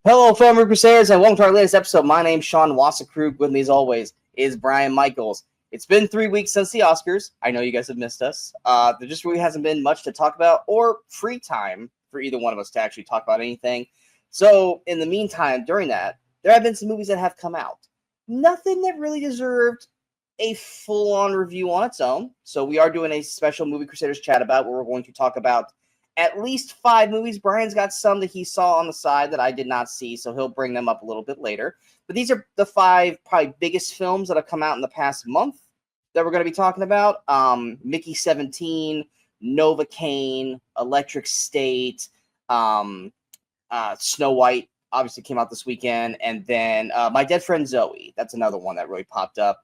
Hello, fellow Movie Crusaders, and welcome to our latest episode. My name's Sean Wasserkrug. With me, as always, is Brian Michaels. It's been 3 weeks since the Oscars. I know you guys have missed us. There just really hasn't been much to talk about or free time for either one of us to actually talk about anything. So, in the meantime, during that, there have been some movies that have come out. Nothing that really deserved a full-on review on its own. So, we are doing a special Movie Crusaders chat about where we're going to talk about at least 5 movies. Brian's got some that he saw on the side that I did not see, so he'll bring them up a little bit later. But these are the 5 probably biggest films that have come out in the past month that we're going to be talking about. Mickey 17, Novocaine, Electric State, Snow White obviously came out this weekend, and then My Dead Friend Zoe. That's another one that really popped up.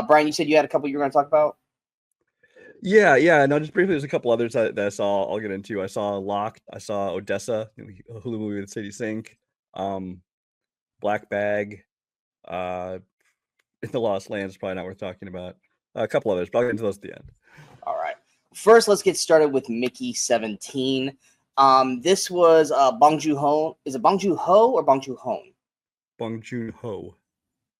Brian, you said you had a couple you were going to talk about? Yeah. No, just briefly, there's a couple others that I saw. I'll get into. I saw Locked. I saw Odessa, a Hulu movie with Sadie Sink. Black Bag. In the Lost Lands is probably not worth talking about. A couple others, but I'll get into those at the end. All right. First, let's get started with Mickey 17. This was Bong Joon-ho. Is it Bong Joon-ho or Bong Joon-ho? Bong Joon-ho.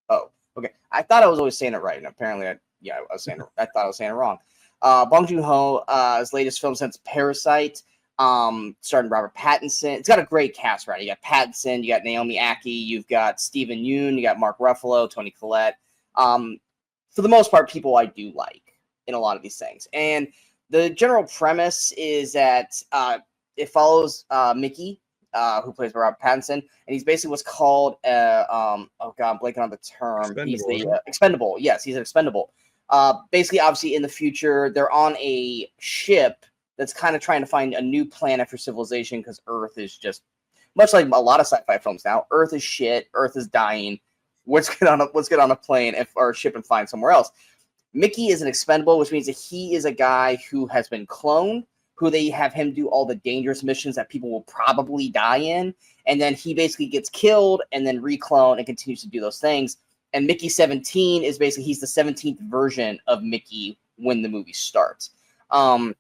Oh, okay. I thought I was always saying it right, and apparently, I thought I was saying it wrong. Bong Joon-ho, his latest film since Parasite, starring Robert Pattinson. It's got a great cast, right? You got Pattinson, you got Naomi Ackie, you've got Steven Yeun, you got Mark Ruffalo, Toni Collette. For the most part, people I do like in a lot of these things. And the general premise is that it follows Mickey, who plays Robert Pattinson, and he's basically what's called I'm blanking on the term. He's the expendable. Yes, he's an expendable. Basically, obviously, in the future, they're on a ship that's kind of trying to find a new planet for civilization because Earth is just, much like a lot of sci-fi films now, Earth is shit, Earth is dying. Let's get on a plane or a ship and find somewhere else. Mickey is an expendable, which means that he is a guy who has been cloned, who they have him do all the dangerous missions that people will probably die in, and then he basically gets killed and then recloned and continues to do those things. And Mickey 17 is basically, he's the 17th version of Mickey when the movie starts. So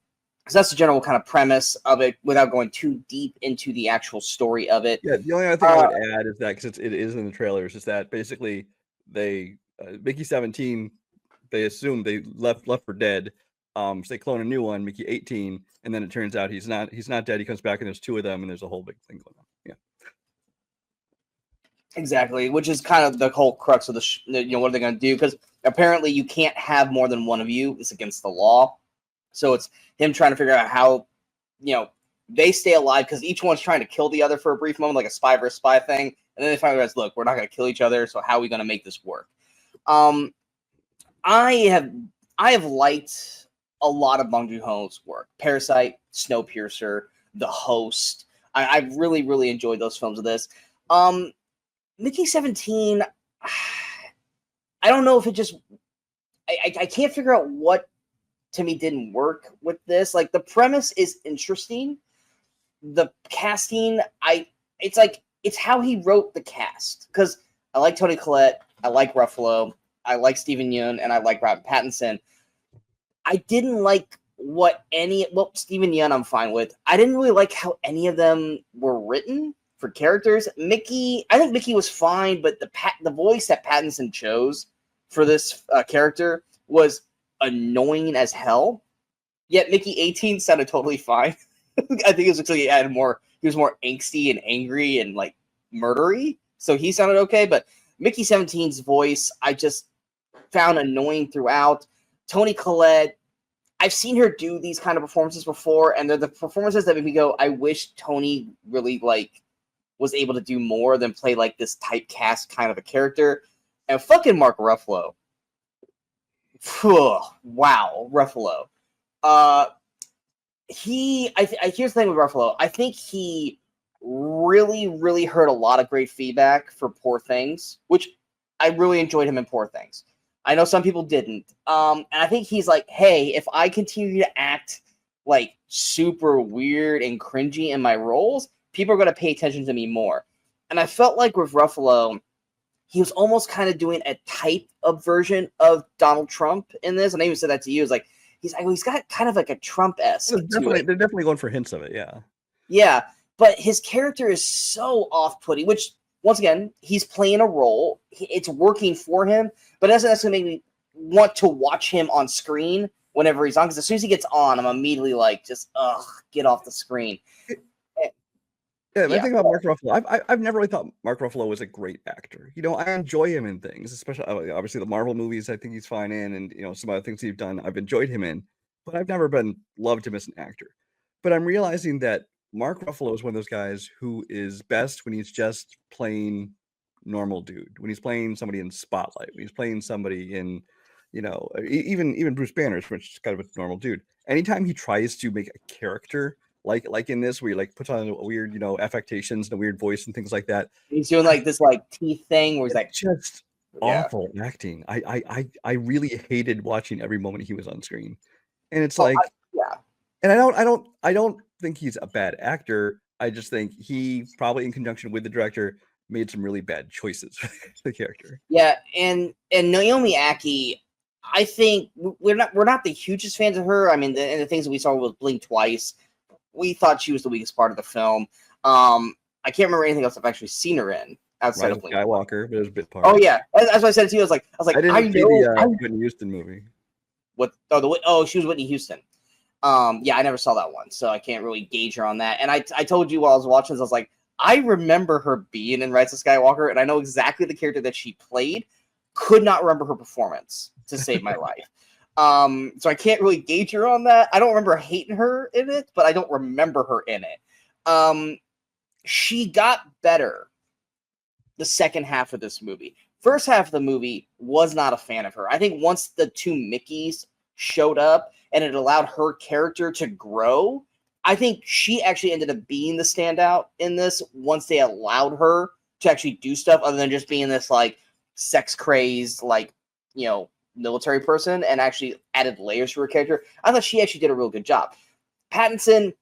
that's the general kind of premise of it without going too deep into the actual story of it. Yeah, the only other thing I would add is that, because it is in the trailers, is that basically they, Mickey 17, they assume they left for dead. So they clone a new one, Mickey 18, and then it turns out he's not dead. He comes back and there's 2 of them, and there's a whole big thing going on. Yeah. Exactly, which is kind of the whole crux of the what are they going to do? Because apparently you can't have more than one of you. It's against the law. So it's him trying to figure out how, they stay alive because each one's trying to kill the other for a brief moment, like a spy versus spy thing. And then they finally realize, look, we're not going to kill each other. So how are we going to make this work? I have liked a lot of Bong Joon-ho's work. Parasite, Snowpiercer, The Host. I've really, really enjoyed those films of this. Mickey 17, I don't know if it just... I can't figure out what, to me, didn't work with this. Like, the premise is interesting. The casting, it's how he wrote the cast. Because I like Toni Collette, I like Ruffalo, I like Steven Yeun, and I like Robert Pattinson. I didn't like Steven Yeun I'm fine with. I didn't really like how any of them were written for characters. I think Mickey was fine, but the voice that Pattinson chose for this character was annoying as hell. Yet Mickey 18 sounded totally fine. I think it was actually he was more angsty and angry and like murdery, so he sounded okay. But Mickey 17's voice I just found annoying throughout. Toni Collette, I've seen her do these kind of performances before, and they're the performances that make me go, I wish Toni really was able to do more than play like this typecast kind of a character. And fucking Mark Ruffalo. Wow, Ruffalo. Here's the thing with Ruffalo. I think he really, really heard a lot of great feedback for Poor Things, which I really enjoyed him in Poor Things. I know some people didn't. And I think he's like, hey, if I continue to act like super weird and cringy in my roles, people are going to pay attention to me more. And I felt like with Ruffalo, he was almost kind of doing a type of version of Donald Trump in this. And I even said that to you. It's like, he's got kind of like a Trump-esque to it. They're definitely going for hints of it, yeah. Yeah, but his character is so off-putting, which once again, he's playing a role. It's working for him, but it doesn't necessarily make me want to watch him on screen whenever he's on. Because as soon as he gets on, I'm immediately like, just get off the screen. Yeah, the thing about Mark Ruffalo, I've never really thought Mark Ruffalo was a great actor. You know, I enjoy him in things, especially obviously the Marvel movies. I think he's fine in, and you know, some other things he's done, I've enjoyed him in. But I've never loved him as an actor. But I'm realizing that Mark Ruffalo is one of those guys who is best when he's just playing normal dude. When he's playing somebody in Spotlight, when he's playing somebody in, you know, even Bruce Banner, which is kind of a normal dude. Anytime he tries to make a character like in this, where he like puts on a weird, you know, affectations and a weird voice and things like that. He's doing like this like teeth thing where he's like just awful acting. I really hated watching every moment he was on screen. And it's like and I don't think he's a bad actor. I just think he probably in conjunction with the director made some really bad choices for the character. Yeah, and Naomi Ackie, I think we're not the hugest fans of her. I mean, the things that we saw with Blink Twice, we thought she was the weakest part of the film. I can't remember anything else I've actually seen her in outside of Blink Skywalker, but it was a bit part. Oh yeah, that's what I said to you. I was like, I didn't see the Whitney Houston movie. What? She was Whitney Houston. Yeah, I never saw that one, so I can't really gauge her on that. And I told you while I was watching this, I was like, I remember her being in Rise of Skywalker, and I know exactly the character that she played. Could not remember her performance to save my life. So I can't really gauge her on that. I don't remember hating her in it, but I don't remember her in it. She got better the second half of this movie. First half of the movie was not a fan of her. I think once the two Mickeys showed up and it allowed her character to grow, I think she actually ended up being the standout in this once they allowed her to actually do stuff other than just being this like sex crazed, like, you know, military person, and actually added layers to her character. I thought she actually did a real good job. Pattinson,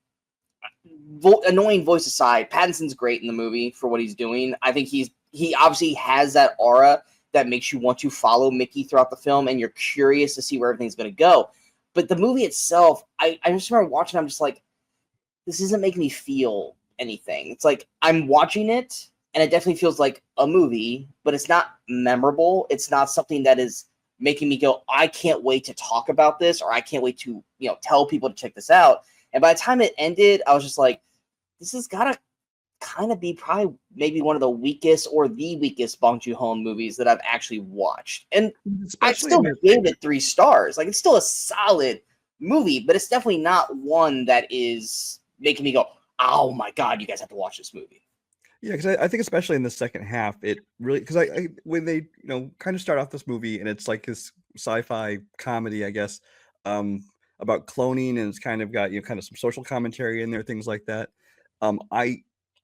annoying voice aside, Pattinson's great in the movie for what he's doing. I think he obviously has that aura that makes you want to follow Mickey throughout the film, and you're curious to see where everything's going to go. But the movie itself, I just remember watching, I'm just like, this isn't making me feel anything. It's like I'm watching it, and it definitely feels like a movie, but it's not memorable. It's not something that is making me go, I can't wait to talk about this, or I can't wait to, you know, tell people to check this out. And by the time it ended, I was just like, this has got to kind of be probably maybe one of the weakest or the weakest Bong Joon-ho movies that I've actually watched. And I still gave it 3 stars. Like, it's still a solid movie, but it's definitely not one that is making me go, oh my God, you guys have to watch this movie. Yeah, because I think especially in the second half, it really, because I when they, you know, kind of start off this movie and it's like this sci-fi comedy, I guess, about cloning, and it's kind of got, you know, kind of some social commentary in there, things like that.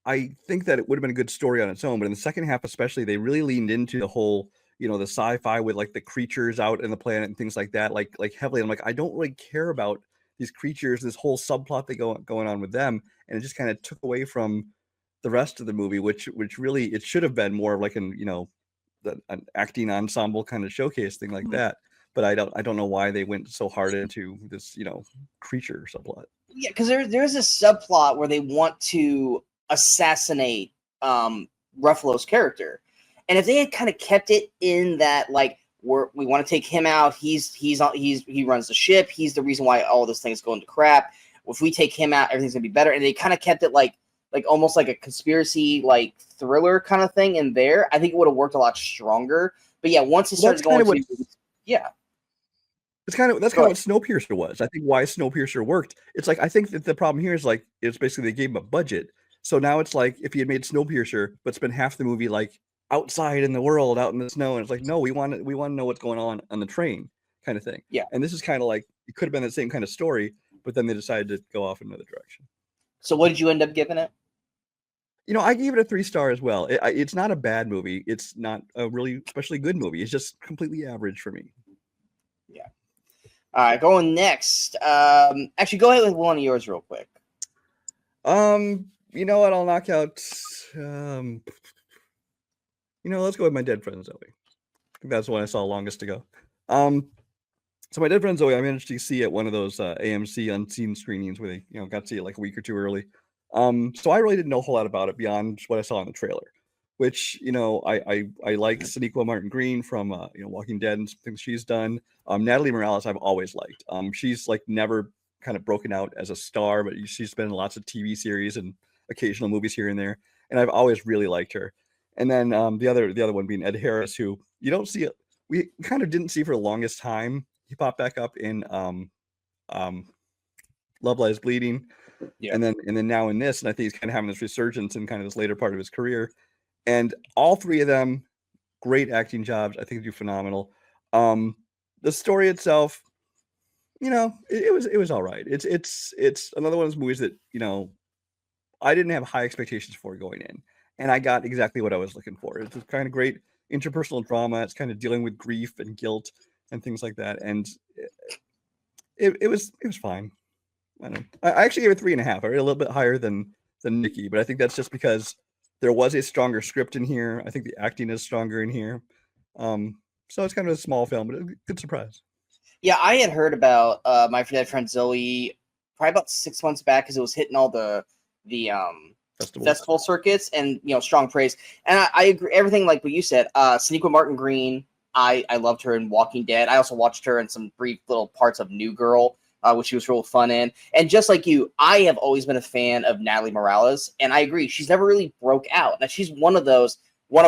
I think that it would have been a good story on its own, but in the second half especially, they really leaned into the whole, you know, the sci-fi with like the creatures out in the planet and things like that, like heavily. I'm like, I don't really care about these creatures, this whole subplot that going on with them, and it just kind of took away from the rest of the movie, which really it should have been more of like an, you know, an acting ensemble kind of showcase thing like that. But I don't know why they went so hard into this, you know, creature subplot. Yeah, because there's a subplot where they want to assassinate Ruffalo's character, and if they had kind of kept it in that, like, we want to take him out, he runs the ship, he's the reason why all this thing's going to crap. If we take him out, everything's gonna be better. And they kind of kept it like almost like a conspiracy, like thriller kind of thing in there. I think it would have worked a lot stronger. But yeah, once it started going to, that's kind of what Snowpiercer was. I think why Snowpiercer worked. It's like, I think that the problem here is like, it's basically they gave him a budget. So now it's like if he had made Snowpiercer, but spent half the movie like outside in the world, out in the snow, and it's like, no, we want to know what's going on the train, kind of thing. Yeah. And this is kind of like, it could have been the same kind of story, but then they decided to go off in another direction. So what did you end up giving it? You know, I gave it a 3 star as well. It's not a bad movie. It's not a really especially good movie. It's just completely average for me. Yeah. All right, going next. Actually, go ahead with one of yours real quick. You know what? I'll knock out. You know, let's go with my Dead Friend Zoe. I think that's the one I saw longest ago. So my Dead Friend Zoe, I managed to see at one of those AMC unseen screenings where they, you know, got to see it like a week or two early. So I really didn't know a whole lot about it beyond what I saw in the trailer. which, you know, I like Sonequa Martin Green from you know, Walking Dead and some things she's done. Natalie Morales I've always liked. She's like never kind of broken out as a star, but she's been in lots of TV series and occasional movies here and there, and I've always really liked her. And then the other one being Ed Harris, who you don't see, we kind of didn't see for the longest time. He popped back up in um, Love Lies Bleeding, Yeah. and then now in this, and I think he's kind of having this resurgence in kind of this later part of his career. And all three of them, great acting jobs. I think they do phenomenal. The story itself, you know, it was all right. It's another one of those movies that, you know, I didn't have high expectations for going in, and I got exactly what I was looking for. It's kind of great interpersonal drama. It's kind of dealing with grief and guilt and things like that, and it was fine. I don't know. I actually gave it 3.5. I rated a little bit higher than Nikki, but I think that's just because there was a stronger script in here. I think the acting is stronger in here. So it's kind of a small film, but a good surprise. Yeah, I had heard about My Dead Friend Zoe probably about 6 months back because it was hitting all the festival circuits, and you know, strong praise. And I agree everything like what you said. Sonequa Martin Green, I loved her in Walking Dead. I also watched her in some brief little parts of New Girl, which she was real fun in. And just like you, I have always been a fan of Natalie Morales, and I agree, she's never really broke out. Now she's one of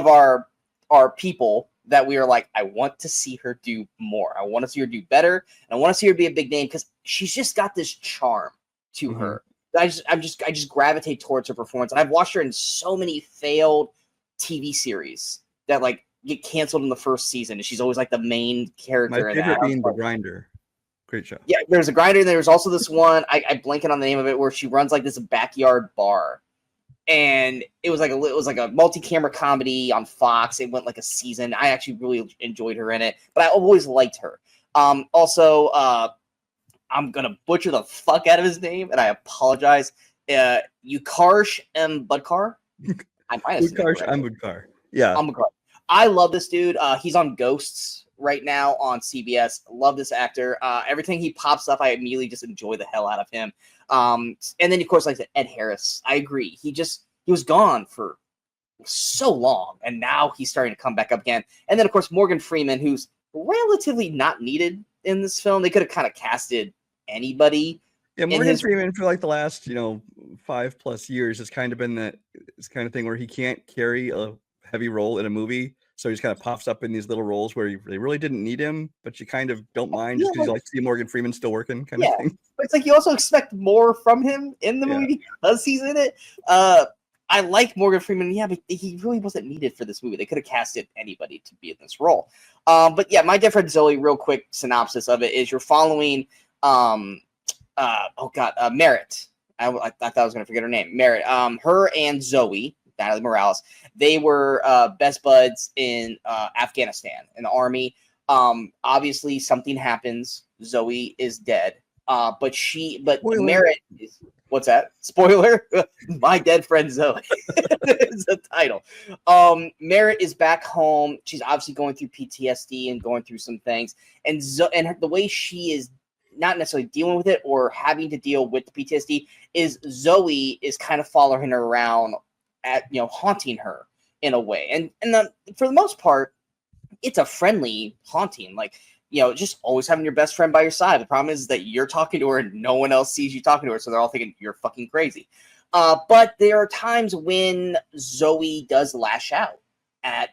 our people that we are like, I want to see her do more. I want to see her do better, and I want to see her be a big name because she's just got this charm to her. I just gravitate towards her performance, and I've watched her in so many failed TV series that like get canceled in the first season, and she's always like the main character. My favorite being The Grinder. Great show. Yeah, there's a Grinder, and there's also this one I blanking on the name of it, where she runs like this backyard bar, and it was like a multi-camera comedy on Fox. It went like a season. I actually really enjoyed her in it, but I always liked her. Also, I'm gonna butcher the fuck out of his name, and I apologize. Yukarsh M. Budkar. I might have Yukarsh M. Budkar. Yeah, Budkar. I love this dude. He's on Ghosts right now on CBS. Love this actor. Everything he pops up, I immediately just enjoy the hell out of him. And then of course, like I said, Ed Harris. I agree. He was gone for so long, and now he's starting to come back up again. And then of course Morgan Freeman, who's relatively not needed in this film. They could have kind of casted anybody. Yeah, Morgan Freeman for like the last 5+ years has kind of been this kind of thing where he can't carry a heavy role in a movie. So he just kind of pops up in these little roles where they really didn't need him, but you kind of don't mind just because you like to see Morgan Freeman still working kind of thing. But it's like you also expect more from him in the movie because he's in it. I like Morgan Freeman, but he really wasn't needed for this movie. They could have casted anybody to be in this role. But yeah, My Dead Friend Zoe, real quick synopsis of it is you're following Merritt. I thought I was going to forget her name. Merritt. Her and Zoe, Natalie Morales, they were best buds in Afghanistan in the army. Obviously, something happens. Zoe is dead. But Spoiler. Merritt is. What's that? Spoiler? My Dead Friend Zoe is the title. Merritt is back home. She's obviously going through PTSD and going through some things. And the way she is not necessarily dealing with it or having to deal with the PTSD is Zoe is kind of following her around haunting her in a way. And for the most part, it's a friendly haunting. Like, just always having your best friend by your side. The problem is that you're talking to her and no one else sees you talking to her, so they're all thinking you're fucking crazy. But there are times when Zoe does lash out at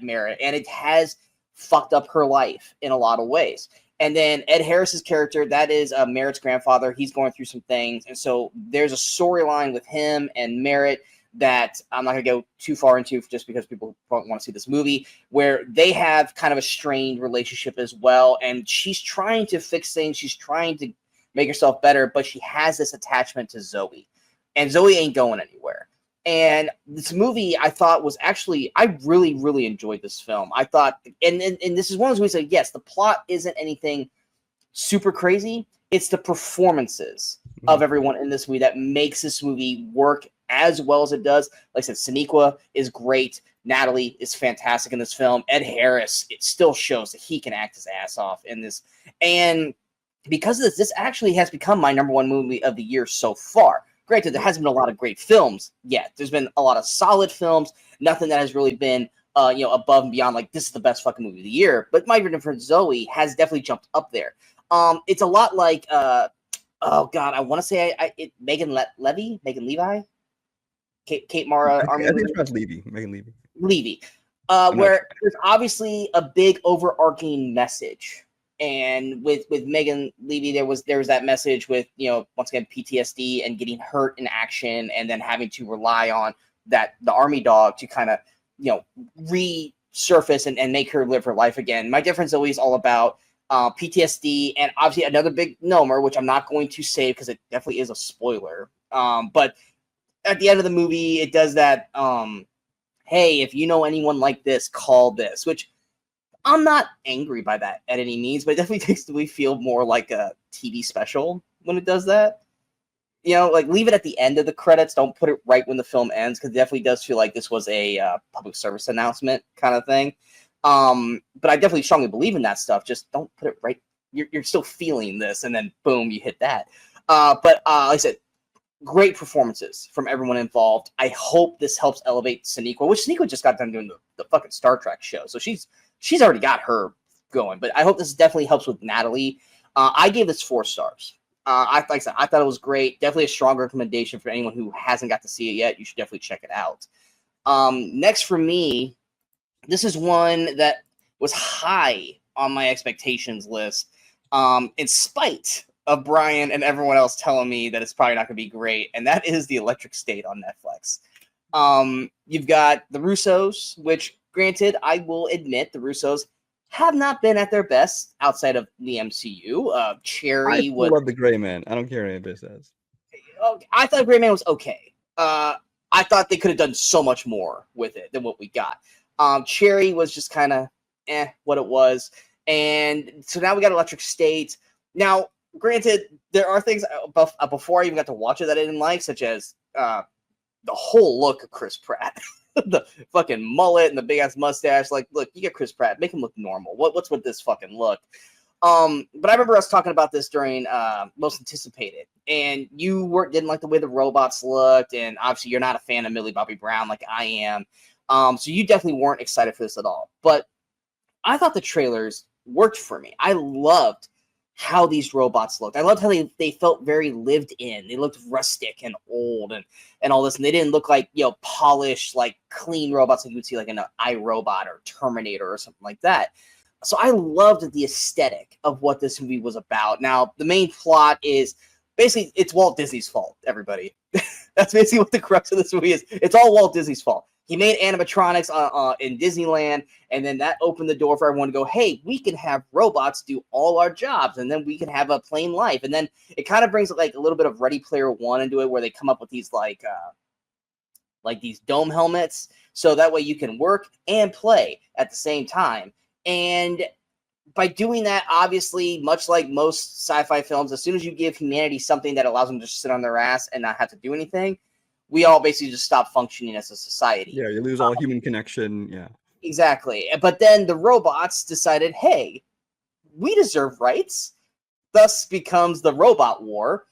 Merritt, and it has fucked up her life in a lot of ways. And then Ed Harris's character, that is Merritt's grandfather, he's going through some things, and so there's a storyline with him and Merritt that I'm not going to go too far into just because people don't want to see this movie, where they have kind of a strained relationship as well. And she's trying to fix things. She's trying to make herself better, but she has this attachment to Zoe. And Zoe ain't going anywhere. And this movie, I thought was actually, I really, really enjoyed this film. I thought, and this is one of those movies that, yes, the plot isn't anything super crazy. It's the performances of everyone in this movie that makes this movie work as well as it does. Like I said, Sonequa is great. Natalie is fantastic in this film. Ed Harris, it still shows that he can act his ass off in this. And because of this actually has become my #1 movie of the year so far. Granted, there hasn't been a lot of great films yet. There's been a lot of solid films, nothing that has really been above and beyond, like, this is the best fucking movie of the year. But My Dead Friend Zoe has definitely jumped up there. It's a lot like, oh God, I want to say Megan Levi? Kate Mara. I think it's pronounced Levy. Megan Levy. Levy. Where there's obviously a big overarching message. And with Megan Levy, there was that message with, once again, PTSD and getting hurt in action, and then having to rely on the army dog to kind of, resurface and make her live her life again. My Dead Friend Zoe is all about PTSD, and obviously another big nomer, which I'm not going to say because it definitely is a spoiler. But at the end of the movie, it does that, hey, if you know anyone like this, call this, which I'm not angry by that at any means, but it definitely makes me feel more like a TV special when it does that. Like, leave it at the end of the credits. Don't put it right when the film ends, because it definitely does feel like this was a public service announcement kind of thing. But I definitely strongly believe in that stuff. Just don't put it right. You're still feeling this, and then boom, you hit that. But like I said, great performances from everyone involved. I hope this helps elevate Sonequa, which Sonequa just got done doing the fucking Star Trek show. So she's already got her going. But I hope this definitely helps with Natalie. I gave this 4 stars. Like I said, I thought it was great. Definitely a strong recommendation for anyone who hasn't got to see it yet. You should definitely check it out. Next for me, this is one that was high on my expectations list, in spite of Brian and everyone else telling me that it's probably not going to be great, and that is The Electric State on Netflix. You've got the Russos, which, granted, I will admit the Russos have not been at their best outside of the MCU. Cherry I love the Gray Man. I don't care what anybody says. I thought Gray Man was okay. I thought they could have done so much more with it than what we got. Cherry was just kind of what it was. And so now we got Electric State. Now, granted, there are things before I even got to watch it that I didn't like, such as the whole look of Chris Pratt. The fucking mullet and the big ass mustache. Like, look, you get Chris Pratt, make him look normal. What's with this fucking look? But I remember us talking about this during Most Anticipated, and you didn't like the way the robots looked, and obviously you're not a fan of Millie Bobby Brown like I am. So you definitely weren't excited for this at all. But I thought the trailers worked for me. I loved how these robots looked. I loved how they felt very lived in. They looked rustic and old and all this, and they didn't look like, polished, like clean robots like you would see like in an iRobot or Terminator or something like that. So I loved the aesthetic of what this movie was about. Now, the main plot is basically it's Walt Disney's fault, everybody. That's basically what the crux of this movie is. It's all Walt Disney's fault. He made animatronics in Disneyland, and then that opened the door for everyone to go, hey, we can have robots do all our jobs, and then we can have a plain life. And then it kind of brings like a little bit of Ready Player One into it, where they come up with these like these dome helmets, so that way you can work and play at the same time. And by doing that, obviously, much like most sci-fi films, as soon as you give humanity something that allows them to just sit on their ass and not have to do anything, we all basically just stop functioning as a society. Yeah, you lose all human connection. Yeah, exactly. But then the robots decided, hey, we deserve rights. Thus becomes the robot war.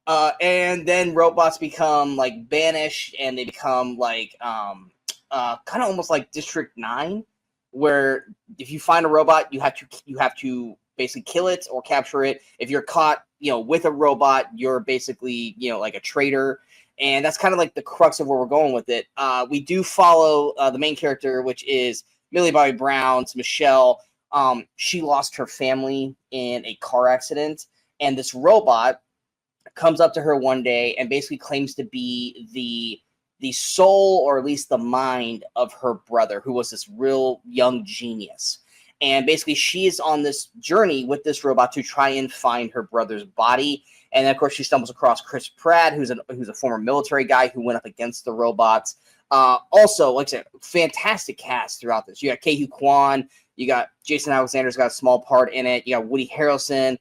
And then robots become like banished, and they become like kind of almost like District 9, where if you find a robot, you have to basically kill it or capture it. If you're caught, with a robot, you're basically, like a traitor. And that's kind of like the crux of where we're going with it. We do follow the main character, which is Millie Bobby Brown's Michelle. She lost her family in a car accident, and this robot comes up to her one day and basically claims to be the soul, or at least the mind, of her brother, who was this real young genius. And basically she is on this journey with this robot to try and find her brother's body. And then, of course, she stumbles across Chris Pratt, who's a former military guy who went up against the robots. Also, like I said, fantastic cast throughout this. You got Ke Huy Quan, you got Jason Alexander's got a small part in it. You got Woody Harrelson.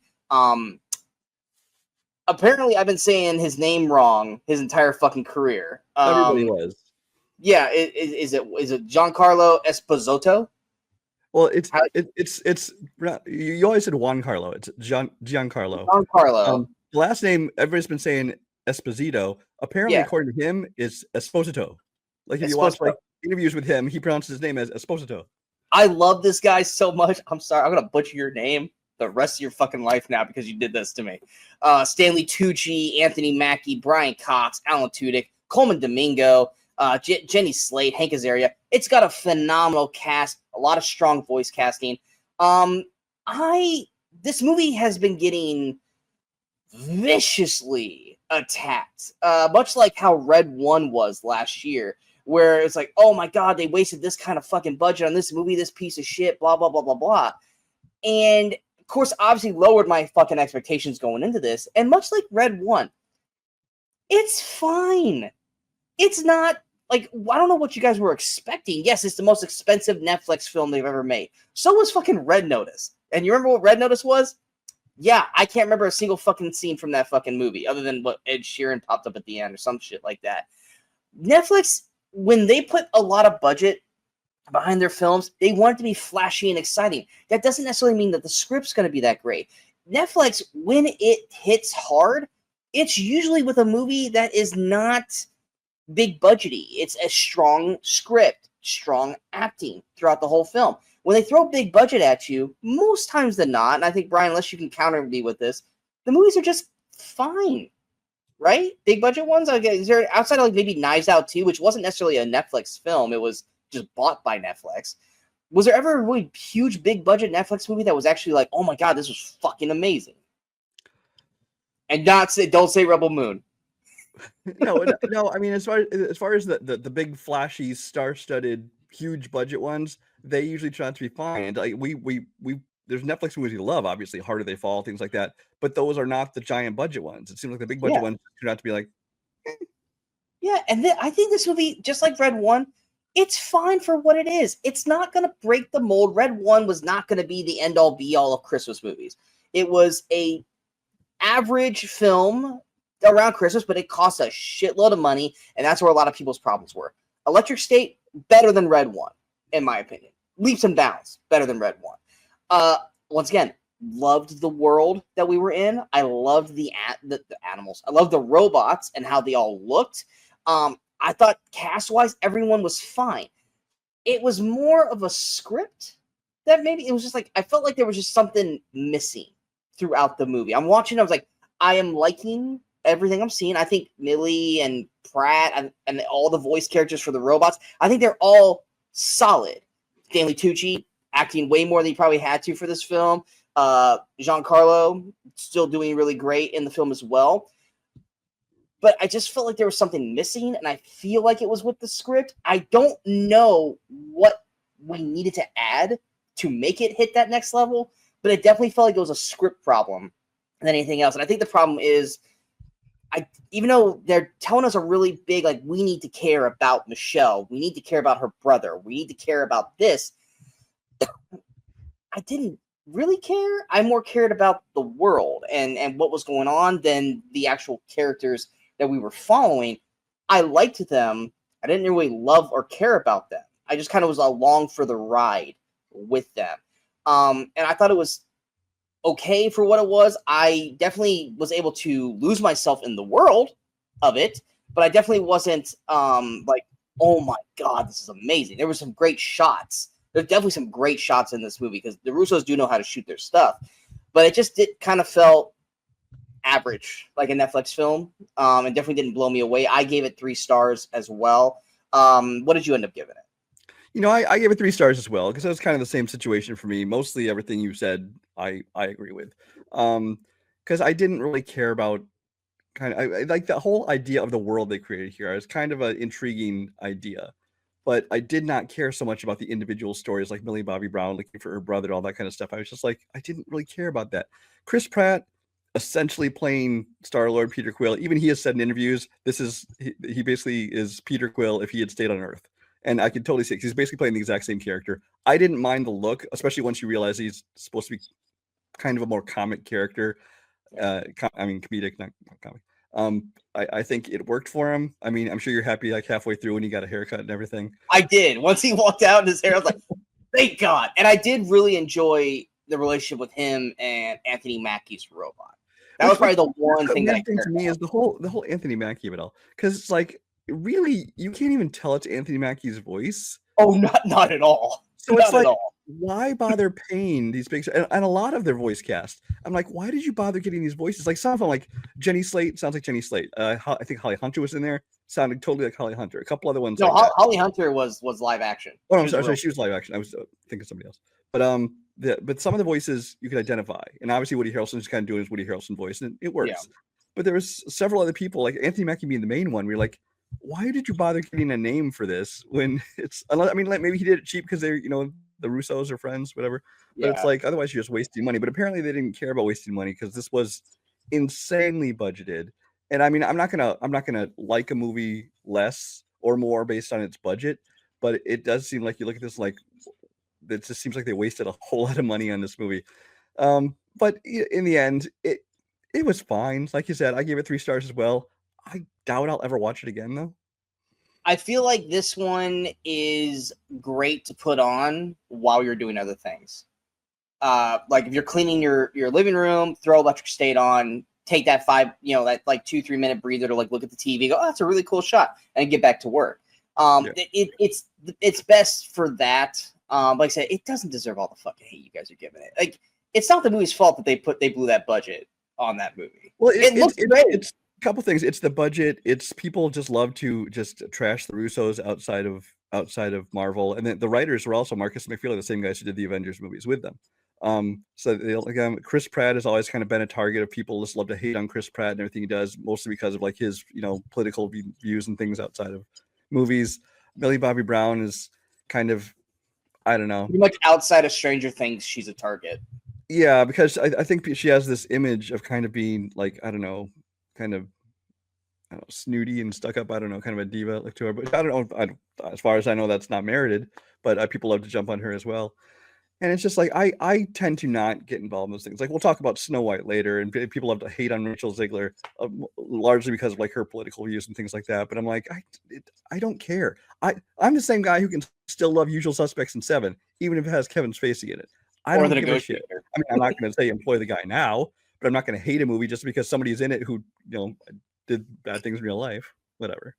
Apparently, I've been saying his name wrong his entire fucking career. Everybody was. Yeah, is it Giancarlo Esposito? Well, it's you always said Juan Carlo. It's Giancarlo. Giancarlo. The last name everybody's been saying Esposito. Apparently, Yeah, according to him, is Esposito. Like if you watch Esposito. like interviews with him, he pronounces his name as Esposito. I love this guy so much. I'm sorry, I'm gonna butcher your name the rest of your fucking life now because you did this to me. Stanley Tucci, Anthony Mackie, Brian Cox, Alan Tudyk, Coleman Domingo, Jenny Slate, Hank Azaria. It's got a phenomenal cast, a lot of strong voice casting. This movie has been getting viciously attacked, much like how Red One was last year, where it's like, oh my god, they wasted this kind of fucking budget on this movie, this piece of shit, blah blah blah blah blah. And of course, obviously lowered my fucking expectations going into this. And much like Red One, it's fine. It's not like, I don't know what you guys were expecting. Yes, it's the most expensive Netflix film they've ever made. So was fucking Red Notice. And you remember what Red Notice was? Yeah, I can't remember a single fucking scene from that fucking movie other than what Ed Sheeran popped up at the end or some shit like that. Netflix, when they put a lot of budget behind their films, they want it to be flashy and exciting. That doesn't necessarily mean that the script's going to be that great. Netflix, when it hits hard, it's usually with a movie that is not big budgety. It's a strong script, strong acting throughout the whole film. When they throw big budget at you, most times than not, and I think, Brian, unless you can counter me with this, the movies are just fine, right? Big budget ones? Is there, outside of like maybe Knives Out 2, which wasn't necessarily a Netflix film, it was just bought by Netflix. Was there ever a really huge, big budget Netflix movie that was actually like, oh my god, this was fucking amazing? And don't say Rebel Moon. No. I mean, as far as the big flashy, star-studded, huge budget ones, they usually turn out to be fine. Like we there's Netflix movies you love, obviously, Harder They Fall, things like that. But those are not the giant budget ones. It seems like the big budget ones turn out to be like, yeah. And then I think this movie, just like Red One, it's fine for what it is. It's not going to break the mold. Red One was not going to be the end-all be-all of Christmas movies. It was a average film around Christmas, but it cost a shitload of money, and that's where a lot of people's problems were. Electric State, better than Red One, in my opinion. Leaps and bounds, better than Red One. Once again, loved the world that we were in. I loved the animals. I loved the robots and how they all looked. I thought cast-wise, everyone was fine. It was more of a script that maybe it was just like, I felt like there was just something missing throughout the movie. I'm watching, I was like, I am liking everything I'm seeing. I think Millie and Pratt and all the voice characters for the robots, I think they're all solid. Stanley Tucci acting way more than he probably had to for this film. Giancarlo still doing really great in the film as well. But I just felt like there was something missing, and I feel like it was with the script. I don't know what we needed to add to make it hit that next level, but it definitely felt like it was a script problem than anything else. And I think the problem is, even though they're telling us a really big, like, we need to care about Michelle, we need to care about her brother, we need to care about this, I didn't really care. I more cared about the world and what was going on than the actual characters that we were following. I liked them. I didn't really love or care about them. I just kind of was along for the ride with them. And I thought it was okay for what it was. I definitely was able to lose myself in the world of it, but I definitely wasn't like, oh my god, this is amazing. There were some great shots. There's definitely some great shots in this movie because the Russos do know how to shoot their stuff, but it just kind of felt average, like a Netflix film. And definitely didn't blow me away. I gave it 3 stars as well. What did you end up giving it? You know, I gave it 3 stars as well because it was kind of the same situation for me. Mostly everything you said, I agree with. Because I didn't really care about I like the whole idea of the world they created here. It's kind of an intriguing idea, but I did not care so much about the individual stories like Millie Bobby Brown looking for her brother, all that kind of stuff. I was just like, I didn't really care about that. Chris Pratt essentially playing Star-Lord Peter Quill. Even he has said in interviews, he basically is Peter Quill if he had stayed on Earth. And I could totally see it. He's basically playing the exact same character. I didn't mind the look, especially once you realize he's supposed to be kind of a more comic character. Comedic, not comic. I think it worked for him. I mean, I'm sure you're happy like halfway through when he got a haircut and everything. I did. Once he walked out in his hair, I was like, thank God. And I did really enjoy the relationship with him and Anthony Mackie's robot. That was probably the one the thing that I weird thing cared to me about. is the whole Anthony Mackie of it all, because it's like really you can't even tell it's Anthony Mackie's voice. Oh, not at all. So it's Not at like, all. why bother paying these big and a lot of their voice cast? I'm like, why did you bother getting these voices? Like some of them, like Jenny Slate sounds like Jenny Slate. I think Holly Hunter was in there, sounded totally like Holly Hunter. A couple other ones No, like that. Holly Hunter was live action. Oh, no, She I'm was a sorry, real. she was live action. I was thinking of somebody else. But but some of the voices you could identify, and obviously Woody Harrelson's kind of doing his Woody Harrelson voice, and it works. Yeah. But there was several other people, like Anthony Mackie being the main one. We're like, why did you bother getting a name for this when it's? I mean, like maybe he did it cheap because they're the Russos are friends, whatever. But it's Yeah. like otherwise you're just wasting money. But apparently they didn't care about wasting money because this was insanely budgeted. And I mean, I'm not gonna like a movie less or more based on its budget, but it does seem like you look at this like it just seems like they wasted a whole lot of money on this movie. But in the end, it was fine. Like you said, I gave it 3 stars as well. I doubt I'll ever watch it again though. I feel like this one is great to put on while you're doing other things. Like if you're cleaning your living room, throw Electric State on, take that that like 2-3 minute breather to like look at the TV, go, oh, that's a really cool shot, and get back to work. Yeah. It's best for that. Like I said, it doesn't deserve all the fucking hate you guys are giving it. Like it's not the movie's fault that they blew that budget on that movie. Well, It looks great. it's a couple things. It's the budget. It's people just love to just trash the Russos outside of Marvel, and then the writers were also Marcus McFeely, the same guys who did the Avengers movies with them. So again, Chris Pratt has always kind of been a target of people just love to hate on Chris Pratt and everything he does, mostly because of like his political views and things outside of movies. Millie Bobby Brown is kind of, I don't know, Pretty much outside of Stranger Things, she's a target. yeah, because I think she has this image of kind of being like, I don't know, kind of snooty and stuck up. I don't know, kind of a diva like to her. But I don't know. As far as I know, that's not merited. But people love to jump on her as well. And it's just like I tend to not get involved in those things. Like we'll talk about Snow White later, and people love to hate on Rachel Ziegler, largely because of like her political views and things like that. But I'm like, I don't care. I'm the same guy who can still love Usual Suspects in 7, even if it has Kevin Spacey in it. I Or don't the give a shit. Negotiator. I mean, I'm not going to say employ the guy now, but I'm not going to hate a movie just because somebody's in it who did bad things in real life. Whatever.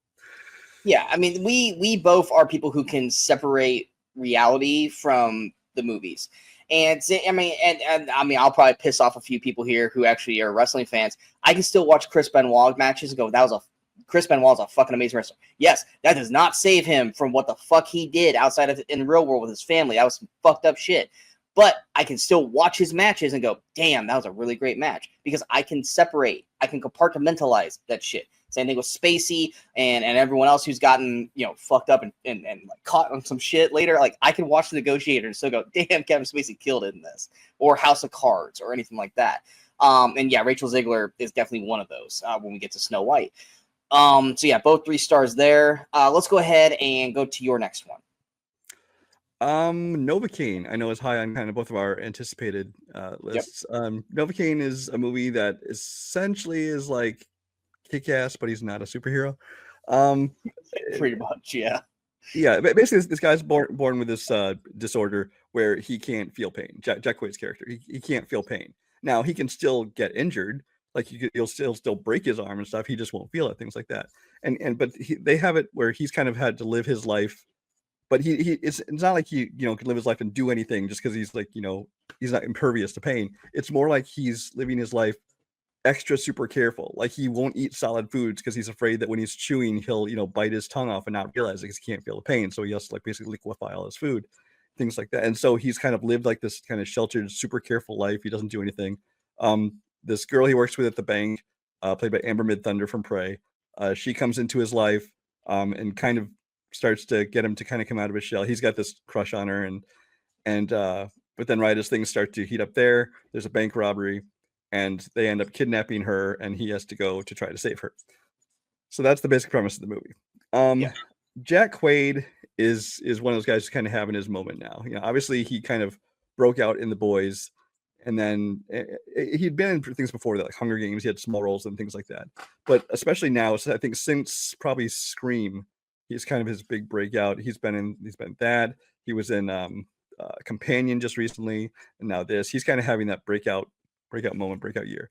Yeah, I mean, we both are people who can separate reality from the movies. And I mean, and I mean, I'll probably piss off a few people here who actually are wrestling fans. I can still watch Chris Benoit matches and go, Chris Benoit's a fucking amazing wrestler. Yes, that does not save him from what the fuck he did outside of in the real world with his family. That was some fucked up shit. But I can still watch his matches and go, damn, that was a really great match. Because I can separate, I can compartmentalize that shit. Same thing with Spacey and everyone else who's gotten, fucked up and like caught on some shit later. Like I can watch The Negotiator and still go, damn, Kevin Spacey killed it in this. Or House of Cards or anything like that. And yeah, Rachel Ziegler is definitely one of those when we get to Snow White. So yeah, both 3 stars there. Let's go ahead and go to your next one. Novocaine, I know is high on kind of both of our anticipated lists. Yep. Novocaine is a movie that essentially is like Kick-Ass, but he's not a superhero. Pretty much, yeah. Yeah, basically this guy's born with this disorder where he can't feel pain. Jack Quaid's character, he can't feel pain. Now he can still get injured, like he'll still break his arm and stuff. He just won't feel it, things like that. But they have it where he's kind of had to live his life. But it's not like he can live his life and do anything just because he's like he's not impervious to pain. It's more like he's living his life extra super careful. Like he won't eat solid foods because he's afraid that when he's chewing he'll bite his tongue off and not realize it because he can't feel the pain. So he has to like basically liquefy all his food, things like that. And so he's kind of lived like this kind of sheltered, super careful life. He doesn't do anything. This girl he works with at the bank, played by Amber Midthunder from Prey, she comes into his life and kind of starts to get him to kind of come out of his shell. He's got this crush on her but then right as things start to heat up there's a bank robbery and they end up kidnapping her and he has to go to try to save her. So that's the basic premise of the movie. Jack Quaid is one of those guys who's kind of having his moment now. Obviously he kind of broke out in The Boys and then he'd been in things before that, like Hunger Games. He had small roles and things like that. But especially now, I think since probably Scream, he's kind of his big breakout. He's been that. He was in Companion just recently, and now this. He's kind of having that breakout moment, breakout year.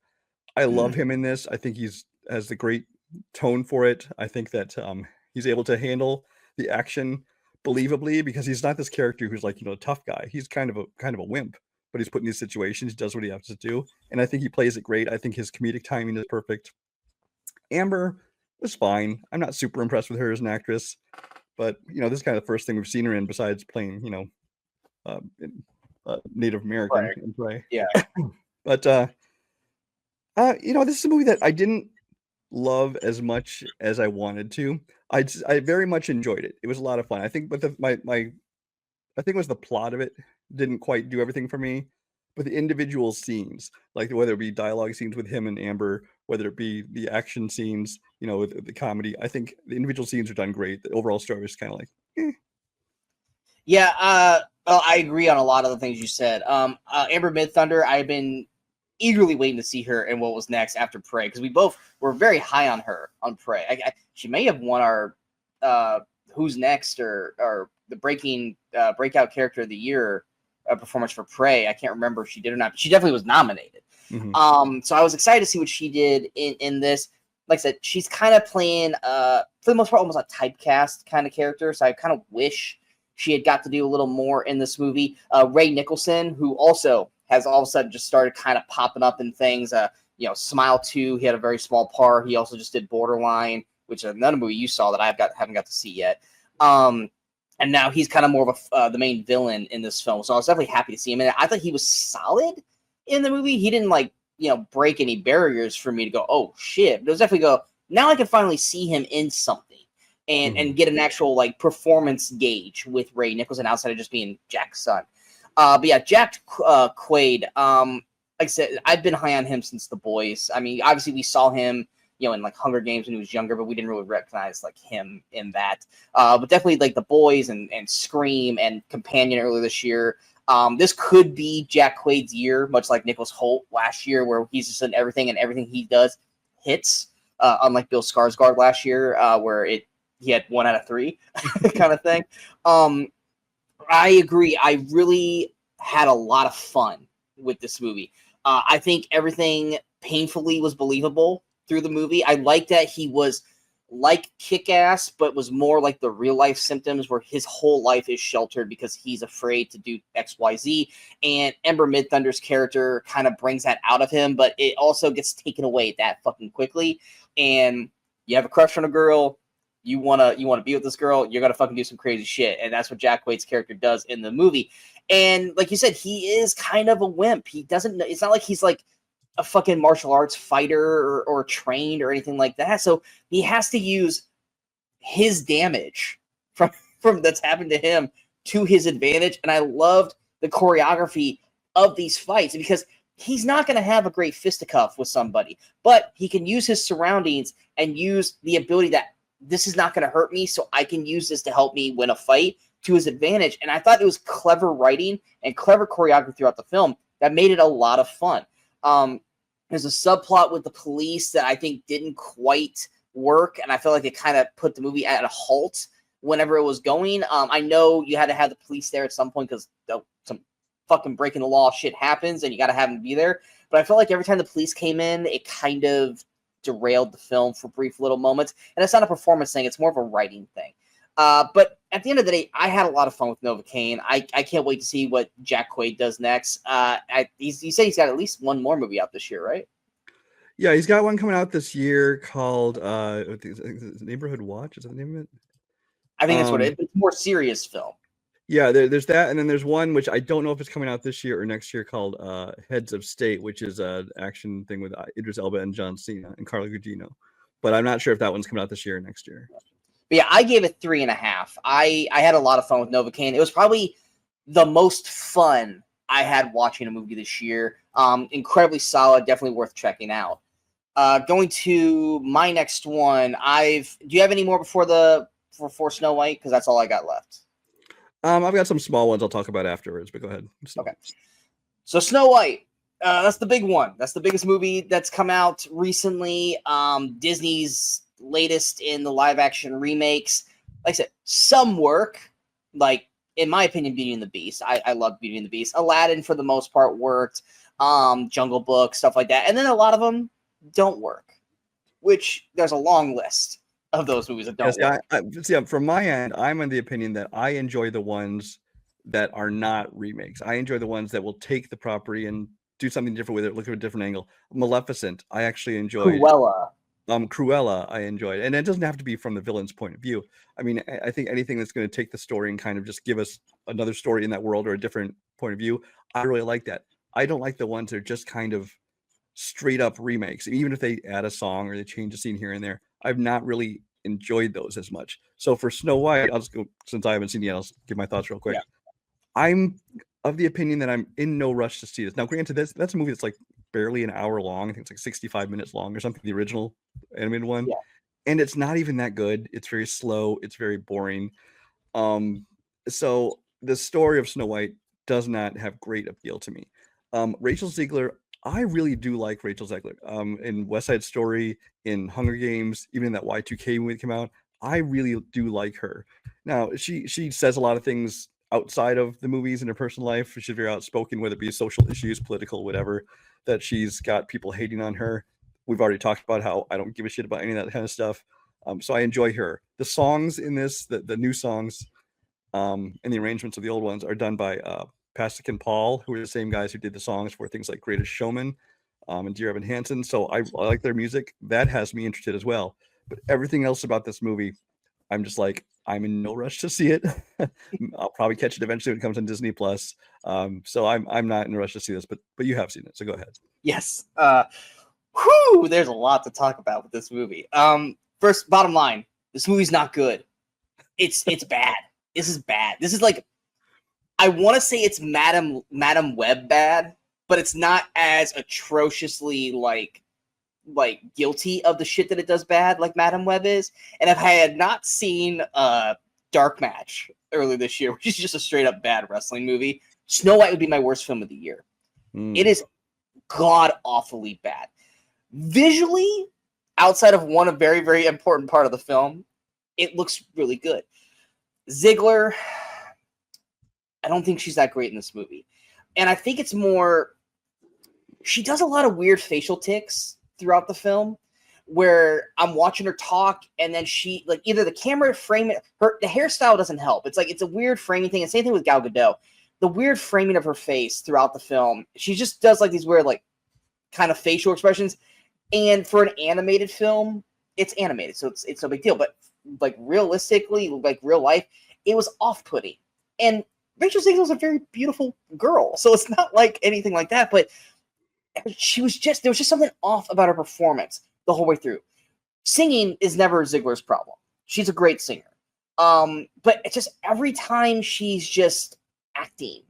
I love him in this. I think he's has the great tone for it. I think that he's able to handle the action believably because he's not this character who's like, a tough guy. He's kind of a wimp, but he's put in these situations, he does what he has to do, and I think he plays it great. I think his comedic timing is perfect. Amber was fine. I'm not super impressed with her as an actress, but this is kind of the first thing we've seen her in besides playing, Native American Right. in Prey. Yeah. But this is a movie that I didn't love as much as I wanted to. I very much enjoyed it. It was a lot of fun. I think, but I think it was the plot of it didn't quite do everything for me. But the individual scenes, like whether it be dialogue scenes with him and Amber, whether it be the action scenes, with the comedy, I think the individual scenes are done great. The overall story is kind of like, Yeah, I agree on a lot of the things you said. Amber Midthunder, I've been eagerly waiting to see her and what was next after Prey, because we both were very high on her on Prey. She may have won our Who's Next or the breakout character of the year performance for Prey. I can't remember if she did or not, but she definitely was nominated. So I was excited to see what she did in this. Like I said, she's kind of playing for the most part almost a typecast kind of character, so I kind of wish she had got to do a little more in this movie. Ray Nicholson, who also has all of a sudden just started kind of popping up in things. Smile 2, he had a very small part. He also just did Borderline, which is another movie you saw that haven't got to see yet. And now he's kind of more of the main villain in this film. So I was definitely happy to see him. And I thought he was solid in the movie. He didn't break any barriers for me to go, oh shit. But it was definitely now I can finally see him in something and get an actual performance gauge with Ray Nicholson outside of just being Jack's son. But yeah, Jack Quaid, like I said, I've been high on him since The Boys. I mean, obviously we saw him, in Hunger Games when he was younger, but we didn't really recognize him in that. But definitely The Boys and Scream and Companion earlier this year. This could be Jack Quaid's year, much like Nicholas Hoult last year, where he's just in everything and everything he does hits. Unlike Bill Skarsgård last year, where he had 1 out of 3 kind of thing. I agree. I really had a lot of fun with this movie. I think everything painfully was believable through the movie. I like that he was like Kick-Ass, but was more like the real life symptoms where his whole life is sheltered because he's afraid to do XYZ. And Ember Midthunder's character kind of brings that out of him, but it also gets taken away that fucking quickly. And you have a crush on a girl, you wanna be with this girl, you're gonna fucking do some crazy shit. And that's what Jack Quaid's character does in the movie. And like you said, he is kind of a wimp. He doesn't know, it's not like he's like a fucking martial arts fighter or trained or anything like that. So he has to use his damage from that's happened to him to his advantage. And I loved the choreography of these fights because he's not going to have a great fisticuff with somebody, but he can use his surroundings and use the ability that this is not going to hurt me, so I can use this to help me win a fight to his advantage. And I thought it was clever writing and clever choreography throughout the film that made it a lot of fun. There's a subplot with the police that I think didn't quite work, and I feel like it kind of put the movie at a halt whenever it was going. I know you had to have the police there at some point because some fucking breaking the law shit happens, and you got to have them be there. But I felt like every time the police came in, it kind of derailed the film for brief little moments. And it's not a performance thing; it's more of a writing thing. But at the end of the day, I had a lot of fun with Novocaine. I can't wait to see what Jack Quaid does next. You say he's got at least one more movie out this year, right? Yeah, he's got one coming out this year called Neighborhood Watch. Is that the name of it? I think that's what it is. It's a more serious film. Yeah, there's that, and then there's one which I don't know if it's coming out this year or next year called Heads of State, which is an action thing with Idris Elba and John Cena and Carla Gugino. But I'm not sure if that one's coming out this year or next year. But yeah, I gave it 3.5. I had a lot of fun with Novocaine. It was probably the most fun I had watching a movie this year. Incredibly solid, definitely worth checking out. Going to my next one, do you have any more before Snow White? Because that's all I got left. I've got some small ones I'll talk about afterwards, but go ahead. Okay. So Snow White, that's the big one. That's the biggest movie that's come out recently. Disney's latest in the live action remakes. Like I said, some work. Like, in my opinion, Beauty and the Beast. I love Beauty and the Beast. Aladdin, for the most part, worked. Jungle Book, stuff like that. And then a lot of them don't work. Which there's a long list of those movies that don't work. From my end, I'm in the opinion that I enjoy the ones that are not remakes. I enjoy the ones that will take the property and do something different with it, look at a different angle. Maleficent, I actually enjoyed. Cruella, I enjoyed. And it doesn't have to be from the villain's point of view. I mean, I think anything that's going to take the story and kind of just give us another story in that world or a different point of view, I really like that. I don't like the ones that are just kind of straight up remakes. Even if they add a song or they change a scene here and there, I've not really enjoyed those as much. So for Snow White, I'll just go, since I haven't seen it yet, I'll give my thoughts real quick. Yeah. I'm of the opinion that I'm in no rush to see this. Now, granted, that's a movie that's like barely an hour long. I think it's like 65 minutes long or something, the original animated one. Yeah. And it's not even that good. It's very slow. It's very boring. So the story of Snow White does not have great appeal to me. Rachel Zegler, I really do like Rachel Zegler. In West Side Story, in Hunger Games, even in that Y2K movie that came out, I really do like her. Now, she says a lot of things outside of the movies in her personal life. She's very outspoken, whether it be social issues, political, whatever, that she's got people hating on her. We've already talked about how I don't give a shit about any of that kind of stuff. So I enjoy her. The songs in this, the new songs, and the arrangements of the old ones are done by Pasek and Paul, who are the same guys who did the songs for things like Greatest Showman and Dear Evan Hansen. So I like their music. That has me interested as well. But everything else about this movie, I'm just like, I'm in no rush to see it. I'll probably catch it eventually when it comes on Disney Plus. So I'm not in a rush to see this, but you have seen it, so go ahead. Yes. There's a lot to talk about with this movie. First, bottom line, this movie's not good. It's bad. This is bad. This is like, I want to say it's Madam Web bad, but it's not as atrociously like guilty of the shit that it does bad like Madam Web is. And if I had not seen Dark Match earlier this year, which is just a straight up bad wrestling movie, Snow White would be my worst film of the year. It is god awfully bad. Visually, outside of one very, very important part of the film, it looks really good. Ziegler, I don't think she's that great in this movie. And I think it's more, she does a lot of weird facial tics throughout the film where I'm watching her talk and then she, like, either the camera frame, the hairstyle doesn't help. It's like, it's a weird framing thing. And same thing with Gal Gadot. The weird framing of her face throughout the film, she just does like these weird, like, kind of facial expressions. And for an animated film, it's animated, so it's no big deal. But like realistically, like real life, it was off-putting. And Rachel Zegler was a very beautiful girl, so it's not like anything like that. But there was just something off about her performance the whole way through. Singing is never Ziegler's problem. She's a great singer. But it's just every time she's just acting,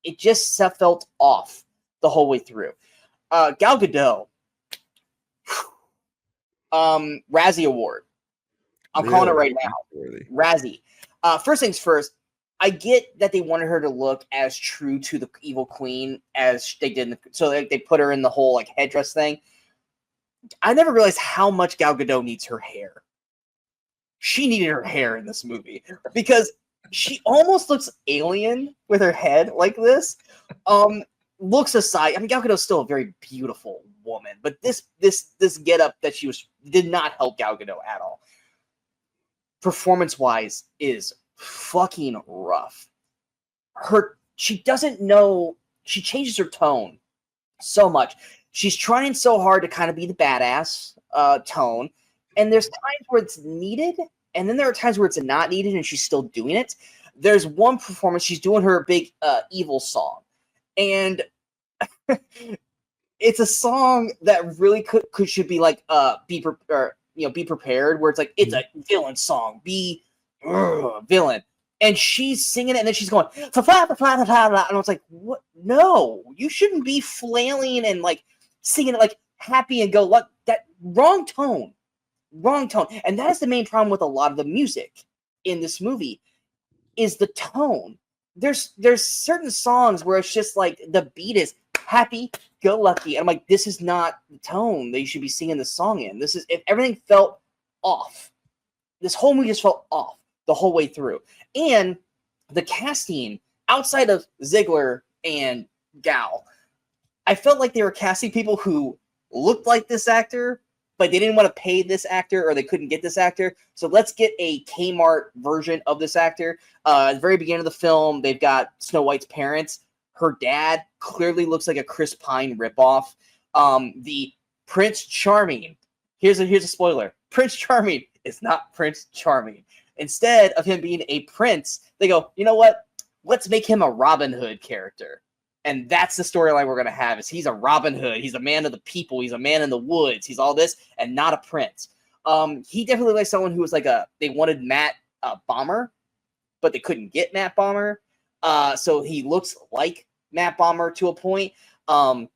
it just felt off the whole way through. Gal Gadot, Razzie Award. I'm calling it right now. Really? Razzie. First things first, I get that they wanted her to look as true to the evil queen as they did. So they put her in the whole like headdress thing. I never realized how much Gal Gadot needs her hair. She needed her hair in this movie because she almost looks alien with her head like this. Looks aside, I mean, Gal Gadot's still a very beautiful woman, but this getup that she was did not help Gal Gadot at all. Performance-wise, is fucking rough. She doesn't know. She changes her tone so much. She's trying so hard to kind of be the badass tone, and there's times where it's needed, and then there are times where it's not needed, and she's still doing it. There's one performance she's doing her big evil song. And it's a song that really should be like be prepared, where it's like it's a villain song, be villain, and she's singing it, and then she's going and I was like, what? No, you shouldn't be flailing and like singing it like happy and go luck. That wrong tone, and that is the main problem with a lot of the music in this movie is the tone. There's certain songs where it's just like the beat is happy go lucky, and I'm like, this is not the tone that you should be singing the song in. This is, if everything felt off. This whole movie just felt off the whole way through. And the casting outside of Ziegler and Gal, I felt like they were casting people who looked like this actor, but they didn't want to pay this actor or they couldn't get this actor. So let's get a Kmart version of this actor. At the very beginning of the film, they've got Snow White's parents. Her dad clearly looks like a Chris Pine ripoff. The Prince Charming. Here's a spoiler. Prince Charming is not Prince Charming. Instead of him being a prince, they go, you know what? Let's make him a Robin Hood character. And that's the storyline we're going to have, is he's a Robin Hood. He's a man of the people. He's a man in the woods. He's all this and not a prince. He definitely like someone who was like they wanted Matt Bomer, but they couldn't get Matt Bomer. So he looks like Matt Bomer to a point. I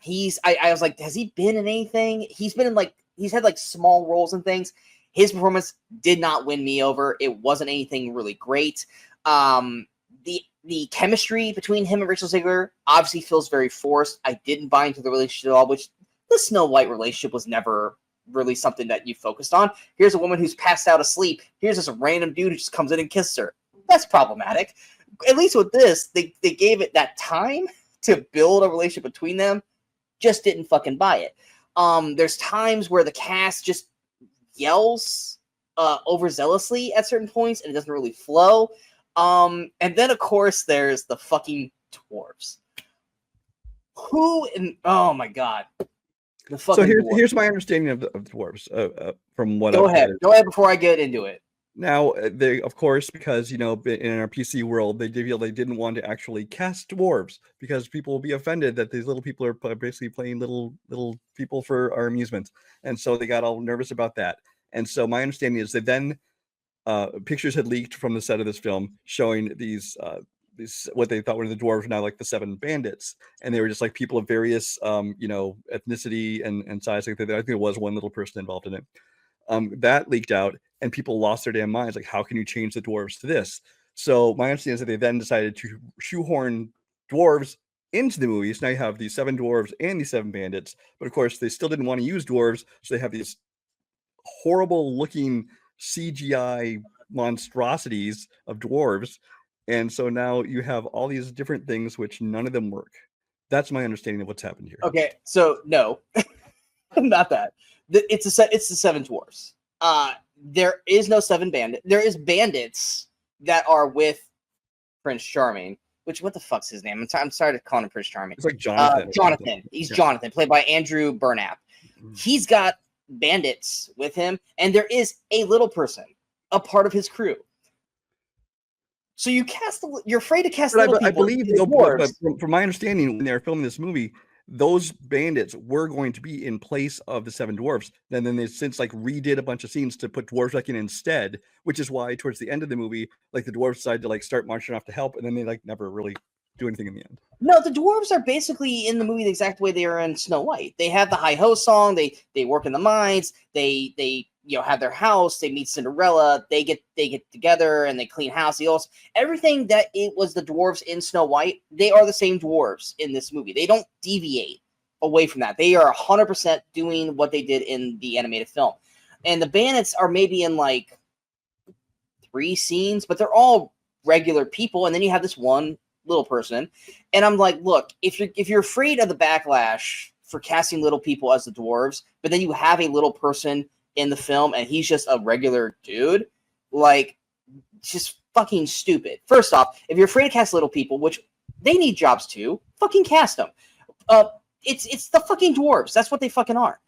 was like, has he been in anything? He's been in he's had like small roles and things. His performance did not win me over. It wasn't anything really great. The chemistry between him and Rachel Zegler obviously feels very forced. I didn't buy into the relationship at all, which the Snow White relationship was never really something that you focused on. Here's a woman who's passed out asleep. Here's this random dude who just comes in and kisses her. That's problematic. At least with this, they gave it that time to build a relationship between them. Just didn't fucking buy it. There's times where the cast just yells overzealously at certain points and it doesn't really flow. And then of course there's the fucking dwarves. Oh my god. The fucking here's my understanding of the dwarves. From what Go ahead before I get into it. Now, they, of course, because, in our PC world, they didn't want to actually cast dwarves because people will be offended that these little people are basically playing little people for our amusement. And so they got all nervous about that. And so my understanding is that then pictures had leaked from the set of this film showing these what they thought were the dwarves were now like the 7 bandits. And they were just like people of various, ethnicity and size. I think there was one little person involved in it. That leaked out. And people lost their damn minds. Like, how can you change the dwarves to this? So my understanding is that they then decided to shoehorn dwarves into the movie. So now you have these 7 dwarves and these 7 bandits. But of course, they still didn't want to use dwarves. So they have these horrible looking CGI monstrosities of dwarves. And so now you have all these different things, which none of them work. That's my understanding of what's happened here. Okay, so no, not that. It's the 7 dwarves. There is no 7 bandits. There is bandits that are with Prince Charming. Which, what the fuck's his name? I'm sorry to call him Prince Charming. It's like Jonathan. Jonathan. He's Jonathan, played by Andrew Burnap. He's got bandits with him, and there is a little person, a part of his crew. So you're afraid to cast little people. I believe, but from my understanding, when they're filming this movie, those bandits were going to be in place of the 7 dwarves. And then they since redid a bunch of scenes to put dwarves back in instead, which is why towards the end of the movie, the dwarves decided to start marching off to help, and then they never really do anything in the end. No, the dwarves are basically in the movie the exact way they are in Snow White. They have the hi-ho song. They work in the mines. They have their house. They meet Cinderella. They get together and they clean house. Everything that it was the dwarves in Snow White, they are the same dwarves in this movie. They don't deviate away from that. They are 100% doing what they did in the animated film. And the bandits are maybe in 3 scenes, but they're all regular people. And then you have this one little person. And I'm like, look, if you're afraid of the backlash for casting little people as the dwarves, but then you have a little person in the film and he's just a regular dude, just fucking stupid. First off, if you're afraid to cast little people, which they need jobs too, fucking cast them. It's the fucking dwarves. That's what they fucking are.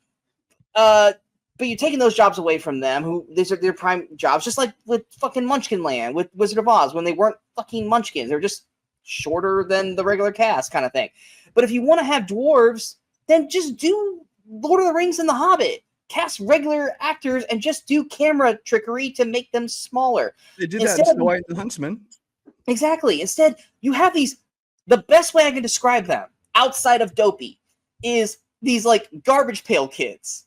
But you're taking those jobs away from them, who these are their prime jobs, just like with fucking Munchkin Land, with Wizard of Oz, when they weren't fucking munchkins. They're just shorter than the regular cast kind of thing. But if you want to have dwarves, then just do Lord of the Rings and The Hobbit. Cast regular actors and just do camera trickery to make them smaller. They did that in Snow White and the Huntsman. Exactly. Instead, you have these, the best way I can describe them, outside of dopey, is these garbage pail kids.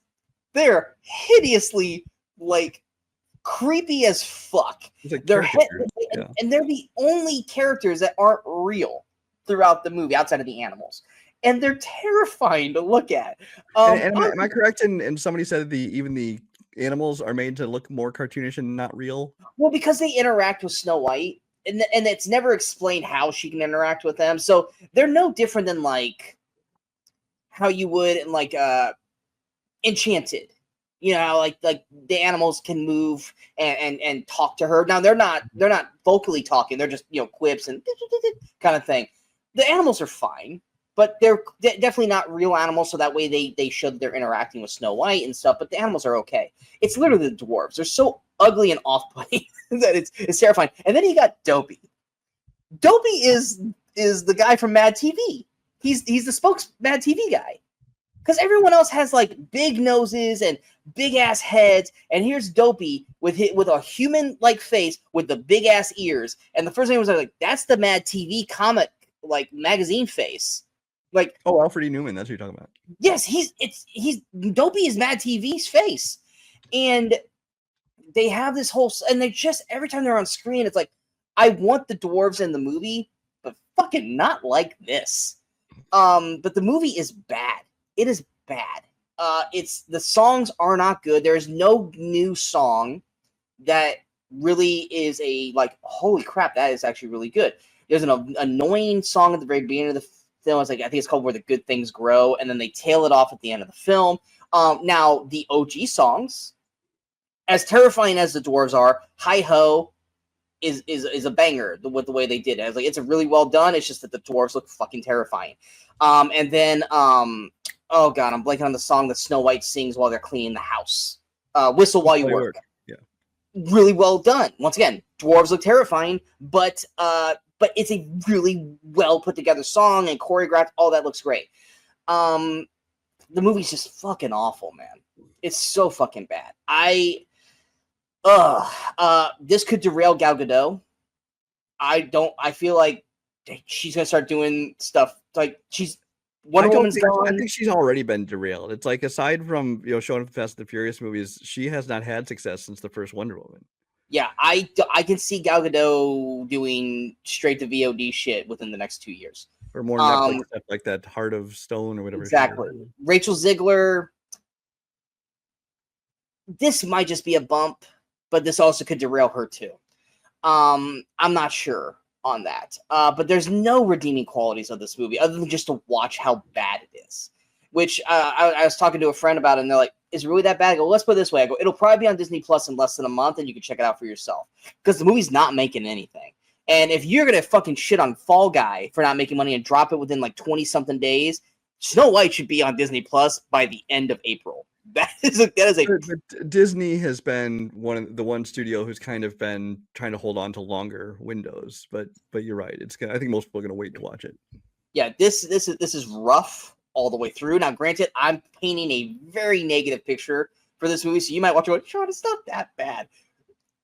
They're hideously creepy as fuck. They're and they're the only characters that aren't real throughout the movie outside of the animals. And they're terrifying to look at. Am I correct? And somebody said even the animals are made to look more cartoonish and not real. Well, because they interact with Snow White, and it's never explained how she can interact with them. So they're no different than how you would in Enchanted. You know, like the animals can move and talk to her. Now they're not vocally talking. They're just, you know, quips and kind of thing. The animals are fine, but they're definitely not real animals. So that way they show that they're interacting with Snow White and stuff. But the animals are okay. It's literally the dwarves. They're so ugly and off-putting that it's terrifying. And then you got Dopey. Dopey is the guy from Mad TV. He's the spokes Mad TV guy. Because everyone else has like big noses and big ass heads, and here's Dopey with a human like face with the big ass ears. And the first thing was like, that's the Mad TV comic like magazine face. Like, oh, Alfred E. Newman, that's what you're talking about. Yes, he's Dopey is Mad TV's face, and they have this whole, and they just every time they're on screen, it's like, I want the dwarves in the movie, but fucking not like this. But the movie is bad. It is bad. It's the songs are not good. There is no new song that really is a like, holy crap, that is actually really good. There's an annoying song at the very beginning of the film. It's like, I think it's called "Where the Good Things Grow," and then they tail it off at the end of the film. Now the OG songs, as terrifying as the dwarves are, "Hi Ho" is a banger with the way they did it. I was like, it's a really well done. It's just that the dwarves look fucking terrifying. And then oh god, I'm blanking on the song that Snow White sings while they're cleaning the house. "Whistle While You Work." Yeah, really well done. Once again, dwarves look terrifying, but it's a really well put together song and choreographed. All that looks great. The movie's just fucking awful, man. It's so fucking bad. This could derail Gal Gadot. I feel like she's gonna start doing stuff like she's Wonder Woman's gone. I think she's already been derailed. It's like, aside from, you know, showing up the Fast and the Furious movies, she has not had success since the first Wonder Woman. Yeah, I can see Gal Gadot doing straight to VOD shit within the next 2 years. Or more Netflix stuff like that, Heart of Stone or whatever. Exactly. Rachel Ziegler. This might just be a bump, but this also could derail her too. I'm not sure on that. But there's no redeeming qualities of this movie other than just to watch how bad it is. Which I was talking to a friend about it, and they're like, is it really that bad? I go, let's put it this way. I go, it'll probably be on Disney Plus in less than a month, and you can check it out for yourself. Because the movie's not making anything. And if you're going to fucking shit on Fall Guy for not making money and drop it within like 20-something days, Snow White should be on Disney Plus by the end of April. That is a But Disney has been one studio who's kind of been trying to hold on to longer windows. But you're right. I think most people are going to wait to watch it. Yeah, this is rough all the way through. Now, granted, I'm painting a very negative picture for this movie, so you might watch it and go, Sean, it's not that bad.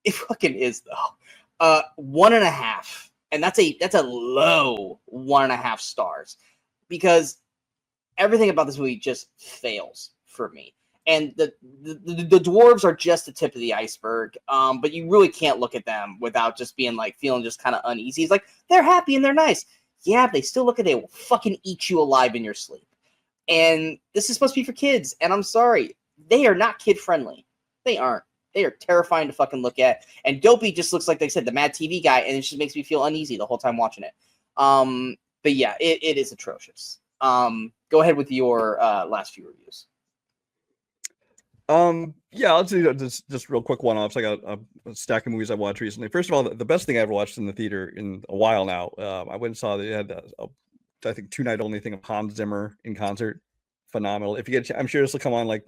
It fucking is, though. 1.5, and that's a low 1.5 stars, because everything about this movie just fails for me. And the dwarves are just the tip of the iceberg, but you really can't look at them without just being like feeling just kind of uneasy. It's like, they're happy and they're nice. Yeah, but they still look like they will fucking eat you alive in your sleep. And this is supposed to be for kids, and I'm sorry, they are not kid friendly. They aren't. They are terrifying to fucking look at. And Dopey just looks like, they said, the Mad TV guy, and it just makes me feel uneasy the whole time watching it. But yeah, it is atrocious. Go ahead with your last few reviews. Yeah, I'll do just real quick one-offs. I got a stack of movies I watched recently. First of all, the best thing I ever watched in the theater in a while now. I went and saw they had I think 2-night only thing of Hans Zimmer in concert. Phenomenal. If you get, I'm sure this will come on like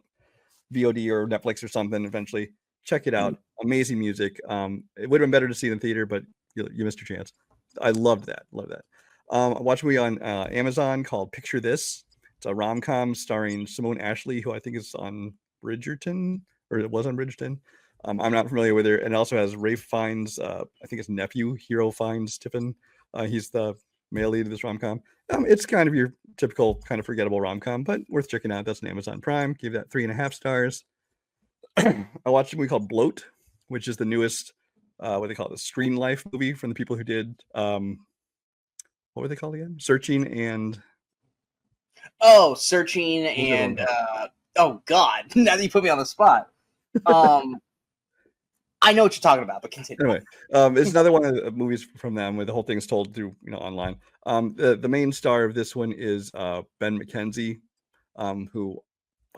VOD or Netflix or something eventually. Check it out. Amazing music. It would have been better to see it in theater, but you missed your chance. I loved that. I watched a movie on Amazon called Picture This. It's a rom-com starring Simone Ashley, who I think is on Bridgerton, or it was on Bridgerton. I'm not familiar with her. And it also has Rafe Fiennes, I think his nephew, Hero Fiennes Tiffin. He's the male lead of this rom-com. It's kind of your typical kind of forgettable rom-com, but worth checking out. That's an Amazon Prime. Give that 3.5 stars. I watched a movie called Bloat, which is the newest, what they call it, the Screen Life movie from the people who did, what were they called again? Searching and oh god, now that you put me on the spot. I know what you're talking about, but continue. Anyway, it's another one of the movies from them where the whole thing is told through, online. The main star of this one is Ben McKenzie, who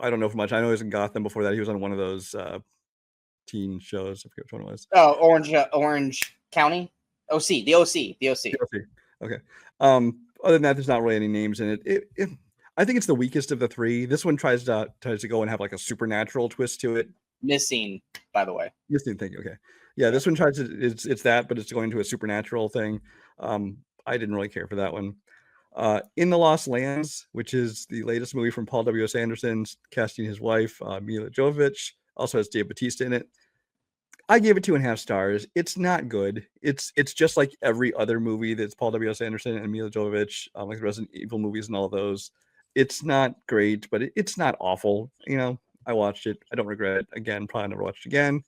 I don't know for much. I know he was in Gotham before that. He was on one of those teen shows. I forget which one it was. Oh, Orange County, the OC. Okay. Okay. Other than that, there's not really any names in it. I think it's the weakest of the three. This one tries to go and have like a supernatural twist to it. Missing, by the way. Missing thing. Okay. Yeah, this one tries to it's that, but it's going to a supernatural thing. I didn't really care for that one. In the Lost Lands, which is the latest movie from Paul W.S. Anderson, casting his wife, Mila Jovovich, also has Dave Bautista in it. I gave it 2.5 stars. It's not good. It's just like every other movie that's Paul W.S. Anderson and Mila Jovovich, like the Resident Evil movies and all of those. It's not great, but it's not awful. You know, I watched it. I don't regret it. Again, probably never watched it again.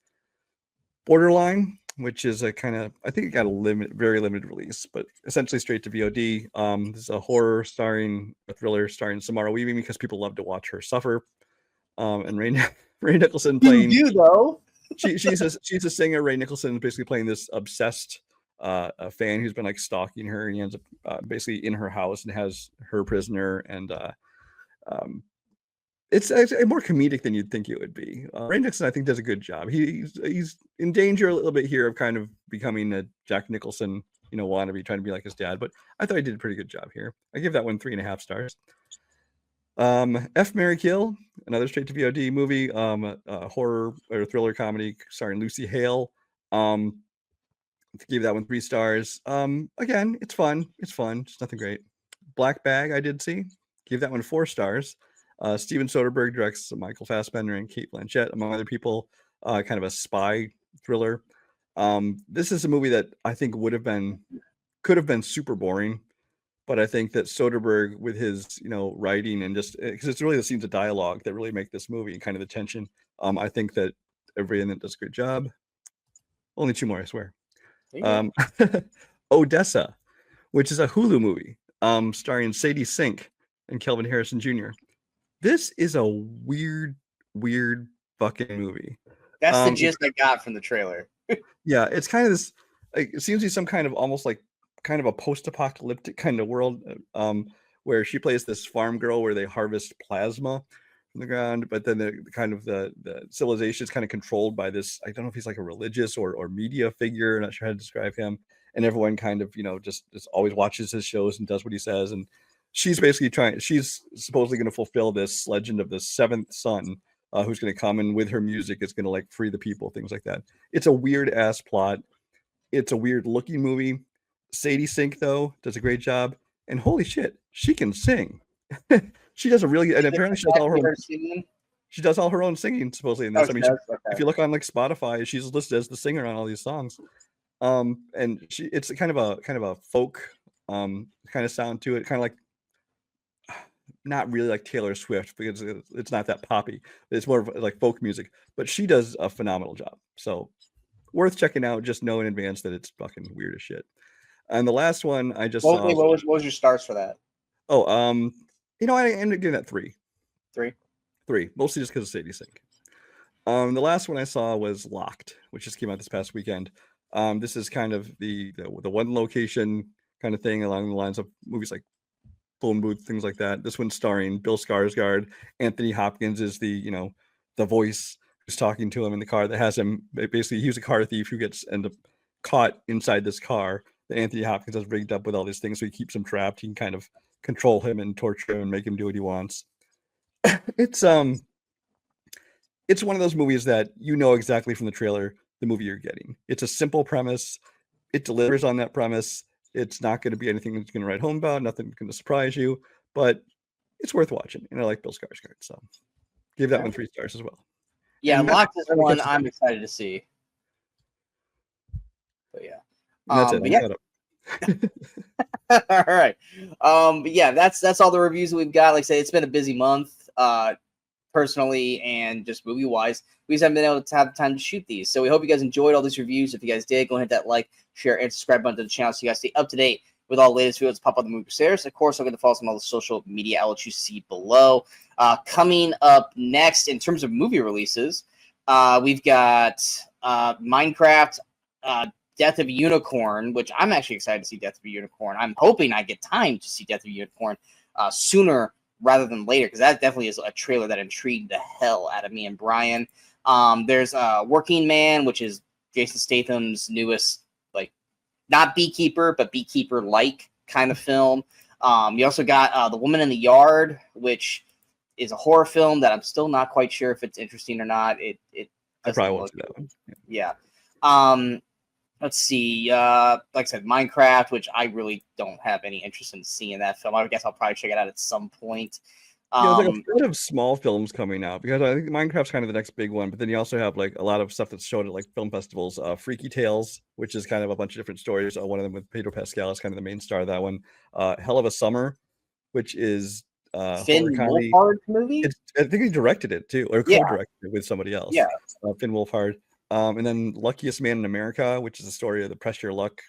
Borderline, which is a kind of, I think it got a very limited release, but essentially straight to VOD. This is a thriller starring Samara Weaving because people love to watch her suffer. And Ray Nicholson playing. You do though. she's a singer. Ray Nicholson is basically playing this obsessed fan who's been like stalking her, and he ends up basically in her house and has her prisoner. And it's more comedic than you'd think it would be. Ray Nicholson, I think, does a good job. He's in danger a little bit here of kind of becoming a Jack Nicholson, wannabe, trying to be like his dad. But I thought he did a pretty good job here. I give that one 3.5 stars. F, Marry, Kill, another straight to VOD movie, horror or thriller comedy starring Lucy Hale. Gave that one 3 stars. Again, it's fun. It's nothing great. Black Bag, I did see. Gave that one 4 stars. Steven Soderbergh directs Michael Fassbender and Cate Blanchett, among other people. Kind of a spy thriller. This is a movie that I think could have been super boring. But I think that Soderbergh, with his, writing and just because it's really the scenes of dialogue that really make this movie and kind of the tension. I think that everybody in it does a great job. Only 2 more, I swear. Odessa, which is a Hulu movie, starring Sadie Sink and Kelvin Harrison Jr. This is a weird fucking movie. That's the gist I got from the trailer. Yeah, it's kind of this. It seems to be some kind of almost like kind of a post-apocalyptic kind of world, where she plays this farm girl where they harvest plasma from the ground, but then the civilization is kind of controlled by this. I don't know if he's like a religious or media figure. I'm not sure how to describe him. And everyone kind of just always watches his shows and does what he says. And she's basically she's supposedly going to fulfill this legend of the 7th son, who's going to come and with her music is going to like free the people, things like that. It's a weird ass plot. It's a weird looking movie. Sadie Sink, though, does a great job. And holy shit, she can sing. She does a really good, and apparently she does all her own singing, supposedly, in this. If you look on like Spotify, she's listed as the singer on all these songs. And it's kind of a folk kind of sound to it, kind of like not really like Taylor Swift, because it's not that poppy. It's more of like folk music, but she does a phenomenal job. So worth checking out. Just know in advance that it's fucking weird as shit. And the last one I just saw. What was your stars for that? Oh, I ended up giving that 3. 3, mostly just because of Sadie Sink. The last one I saw was Locked, which just came out this past weekend. This is kind of the one location kind of thing along the lines of movies like Phone Booth, things like that. This one's starring Bill Skarsgård. Anthony Hopkins is the voice who's talking to him in the car that has him. Basically, he was a car thief who ends up caught inside this car that Anthony Hopkins has rigged up with all these things, so he keeps him trapped. He can kind of control him and torture him and make him do what he wants. It's one of those movies that exactly from the trailer the movie you're getting. It's a simple premise. It delivers on that premise. It's not going to be anything that's going to write home about. Nothing going to surprise you, but it's worth watching. And I like Bill Skarsgård, so give that one 3 stars as well. Yeah, Locked is the one I'm excited to see. But yeah. That's it. Yeah. All right. But yeah, that's all the reviews that we've got. Like I said, it's been a busy month, personally and just movie wise. We just haven't been able to have time to shoot these. So we hope you guys enjoyed all these reviews. If you guys did, go ahead and hit that like, share, and subscribe button to the channel so you guys stay up to date with all the latest videos pop up on the Movie Crusaders. Of course, I'm going to follow some of the social media outlets you see below. Coming up next in terms of movie releases, we've got Minecraft, Death of a Unicorn, which I'm actually excited to see Death of a Unicorn. I'm hoping I get time to see Death of a Unicorn sooner rather than later, because that definitely is a trailer that intrigued the hell out of me and Brian. There's Working Man, which is Jason Statham's newest, like, not Beekeeper, but Beekeeper-like kind of film. You also got The Woman in the Yard, which is a horror film that I'm still not quite sure if it's interesting or not. It I probably won't see that one. Yeah. Let's see. Like I said, Minecraft, which I really don't have any interest in seeing that film. I guess I'll probably check it out at some point. Yeah, there's like a lot of small films coming out because I think Minecraft's kind of the next big one. But then you also have like a lot of stuff that's shown at like film festivals. Freaky Tales, which is kind of a bunch of different stories. One of them with Pedro Pascal is kind of the main star of that one. Hell of a Summer, which is Finn Wolfhard's movie. I think he directed it too, or co-directed it with somebody else. Yeah, Finn Wolfhard. And then Luckiest Man in America, which is the story of the Press Your Luck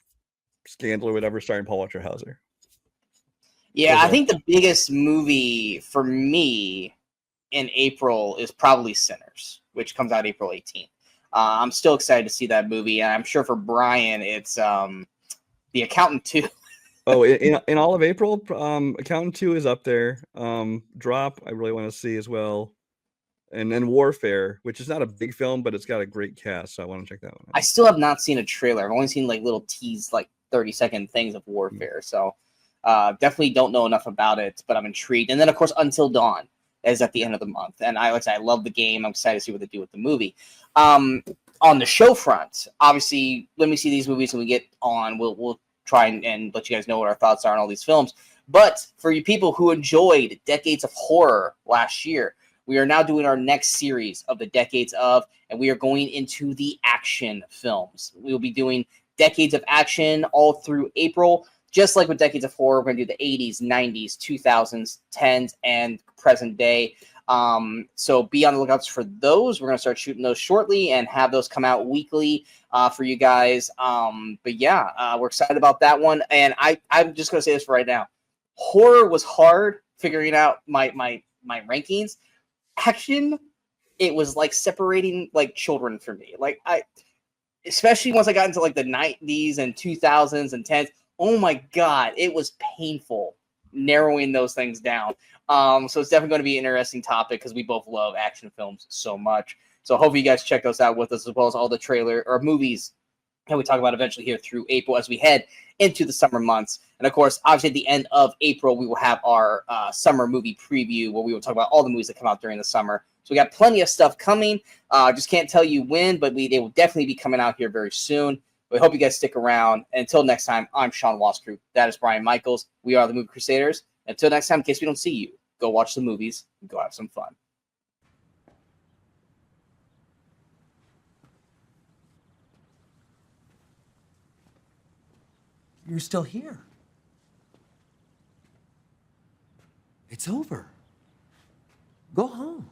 scandal or whatever, starring Paul Walter Hauser. Yeah, I think the biggest movie for me in April is probably Sinners, which comes out April 18th. I'm still excited to see that movie, and I'm sure for Brian, it's The Accountant 2. Oh, in all of April, Accountant 2 is up there. Drop, I really want to see as well. And then Warfare, which is not a big film, but it's got a great cast, so I want to check that one out. I still have not seen a trailer. I've only seen like little tease, like 30-second things of Warfare. So definitely don't know enough about it, but I'm intrigued. And then, of course, Until Dawn is at the end of the month. And I love the game. I'm excited to see what they do with the movie. On the show front, obviously, when we see these movies and we get on, we'll try and let you guys know what our thoughts are on all these films. But for you people who enjoyed Decades of Horror last year, we are now doing our next series of the Decades of, and we are going into the action films. We will be doing Decades of Action all through April. Just like with Decades of Horror, we're going to do the 80s, 90s, 2000s, 10s, and present day. So be on the lookouts for those. We're going to start shooting those shortly and have those come out weekly for you guys. But yeah, we're excited about that one. And I'm just going to say this right now. Horror was hard figuring out my rankings. Action, it was like separating like children for me. Like especially once I got into like the 90s and 2000s and 10s. Oh my God, it was painful narrowing those things down. So it's definitely going to be an interesting topic because we both love action films so much. So hopefully you guys check those out with us, as well as all the trailer or movies that we talk about eventually here through April as we head into the summer months. And of course, obviously at the end of April, we will have our summer movie preview where we will talk about all the movies that come out during the summer. So we got plenty of stuff coming. Just can't tell you when, but they will definitely be coming out here very soon. We hope you guys stick around. And until next time, I'm Sean Waskrew. That is Brian Michaels. We are the Movie Crusaders. Until next time, in case we don't see you, go watch the movies and go have some fun. You're still here. It's over. Go home.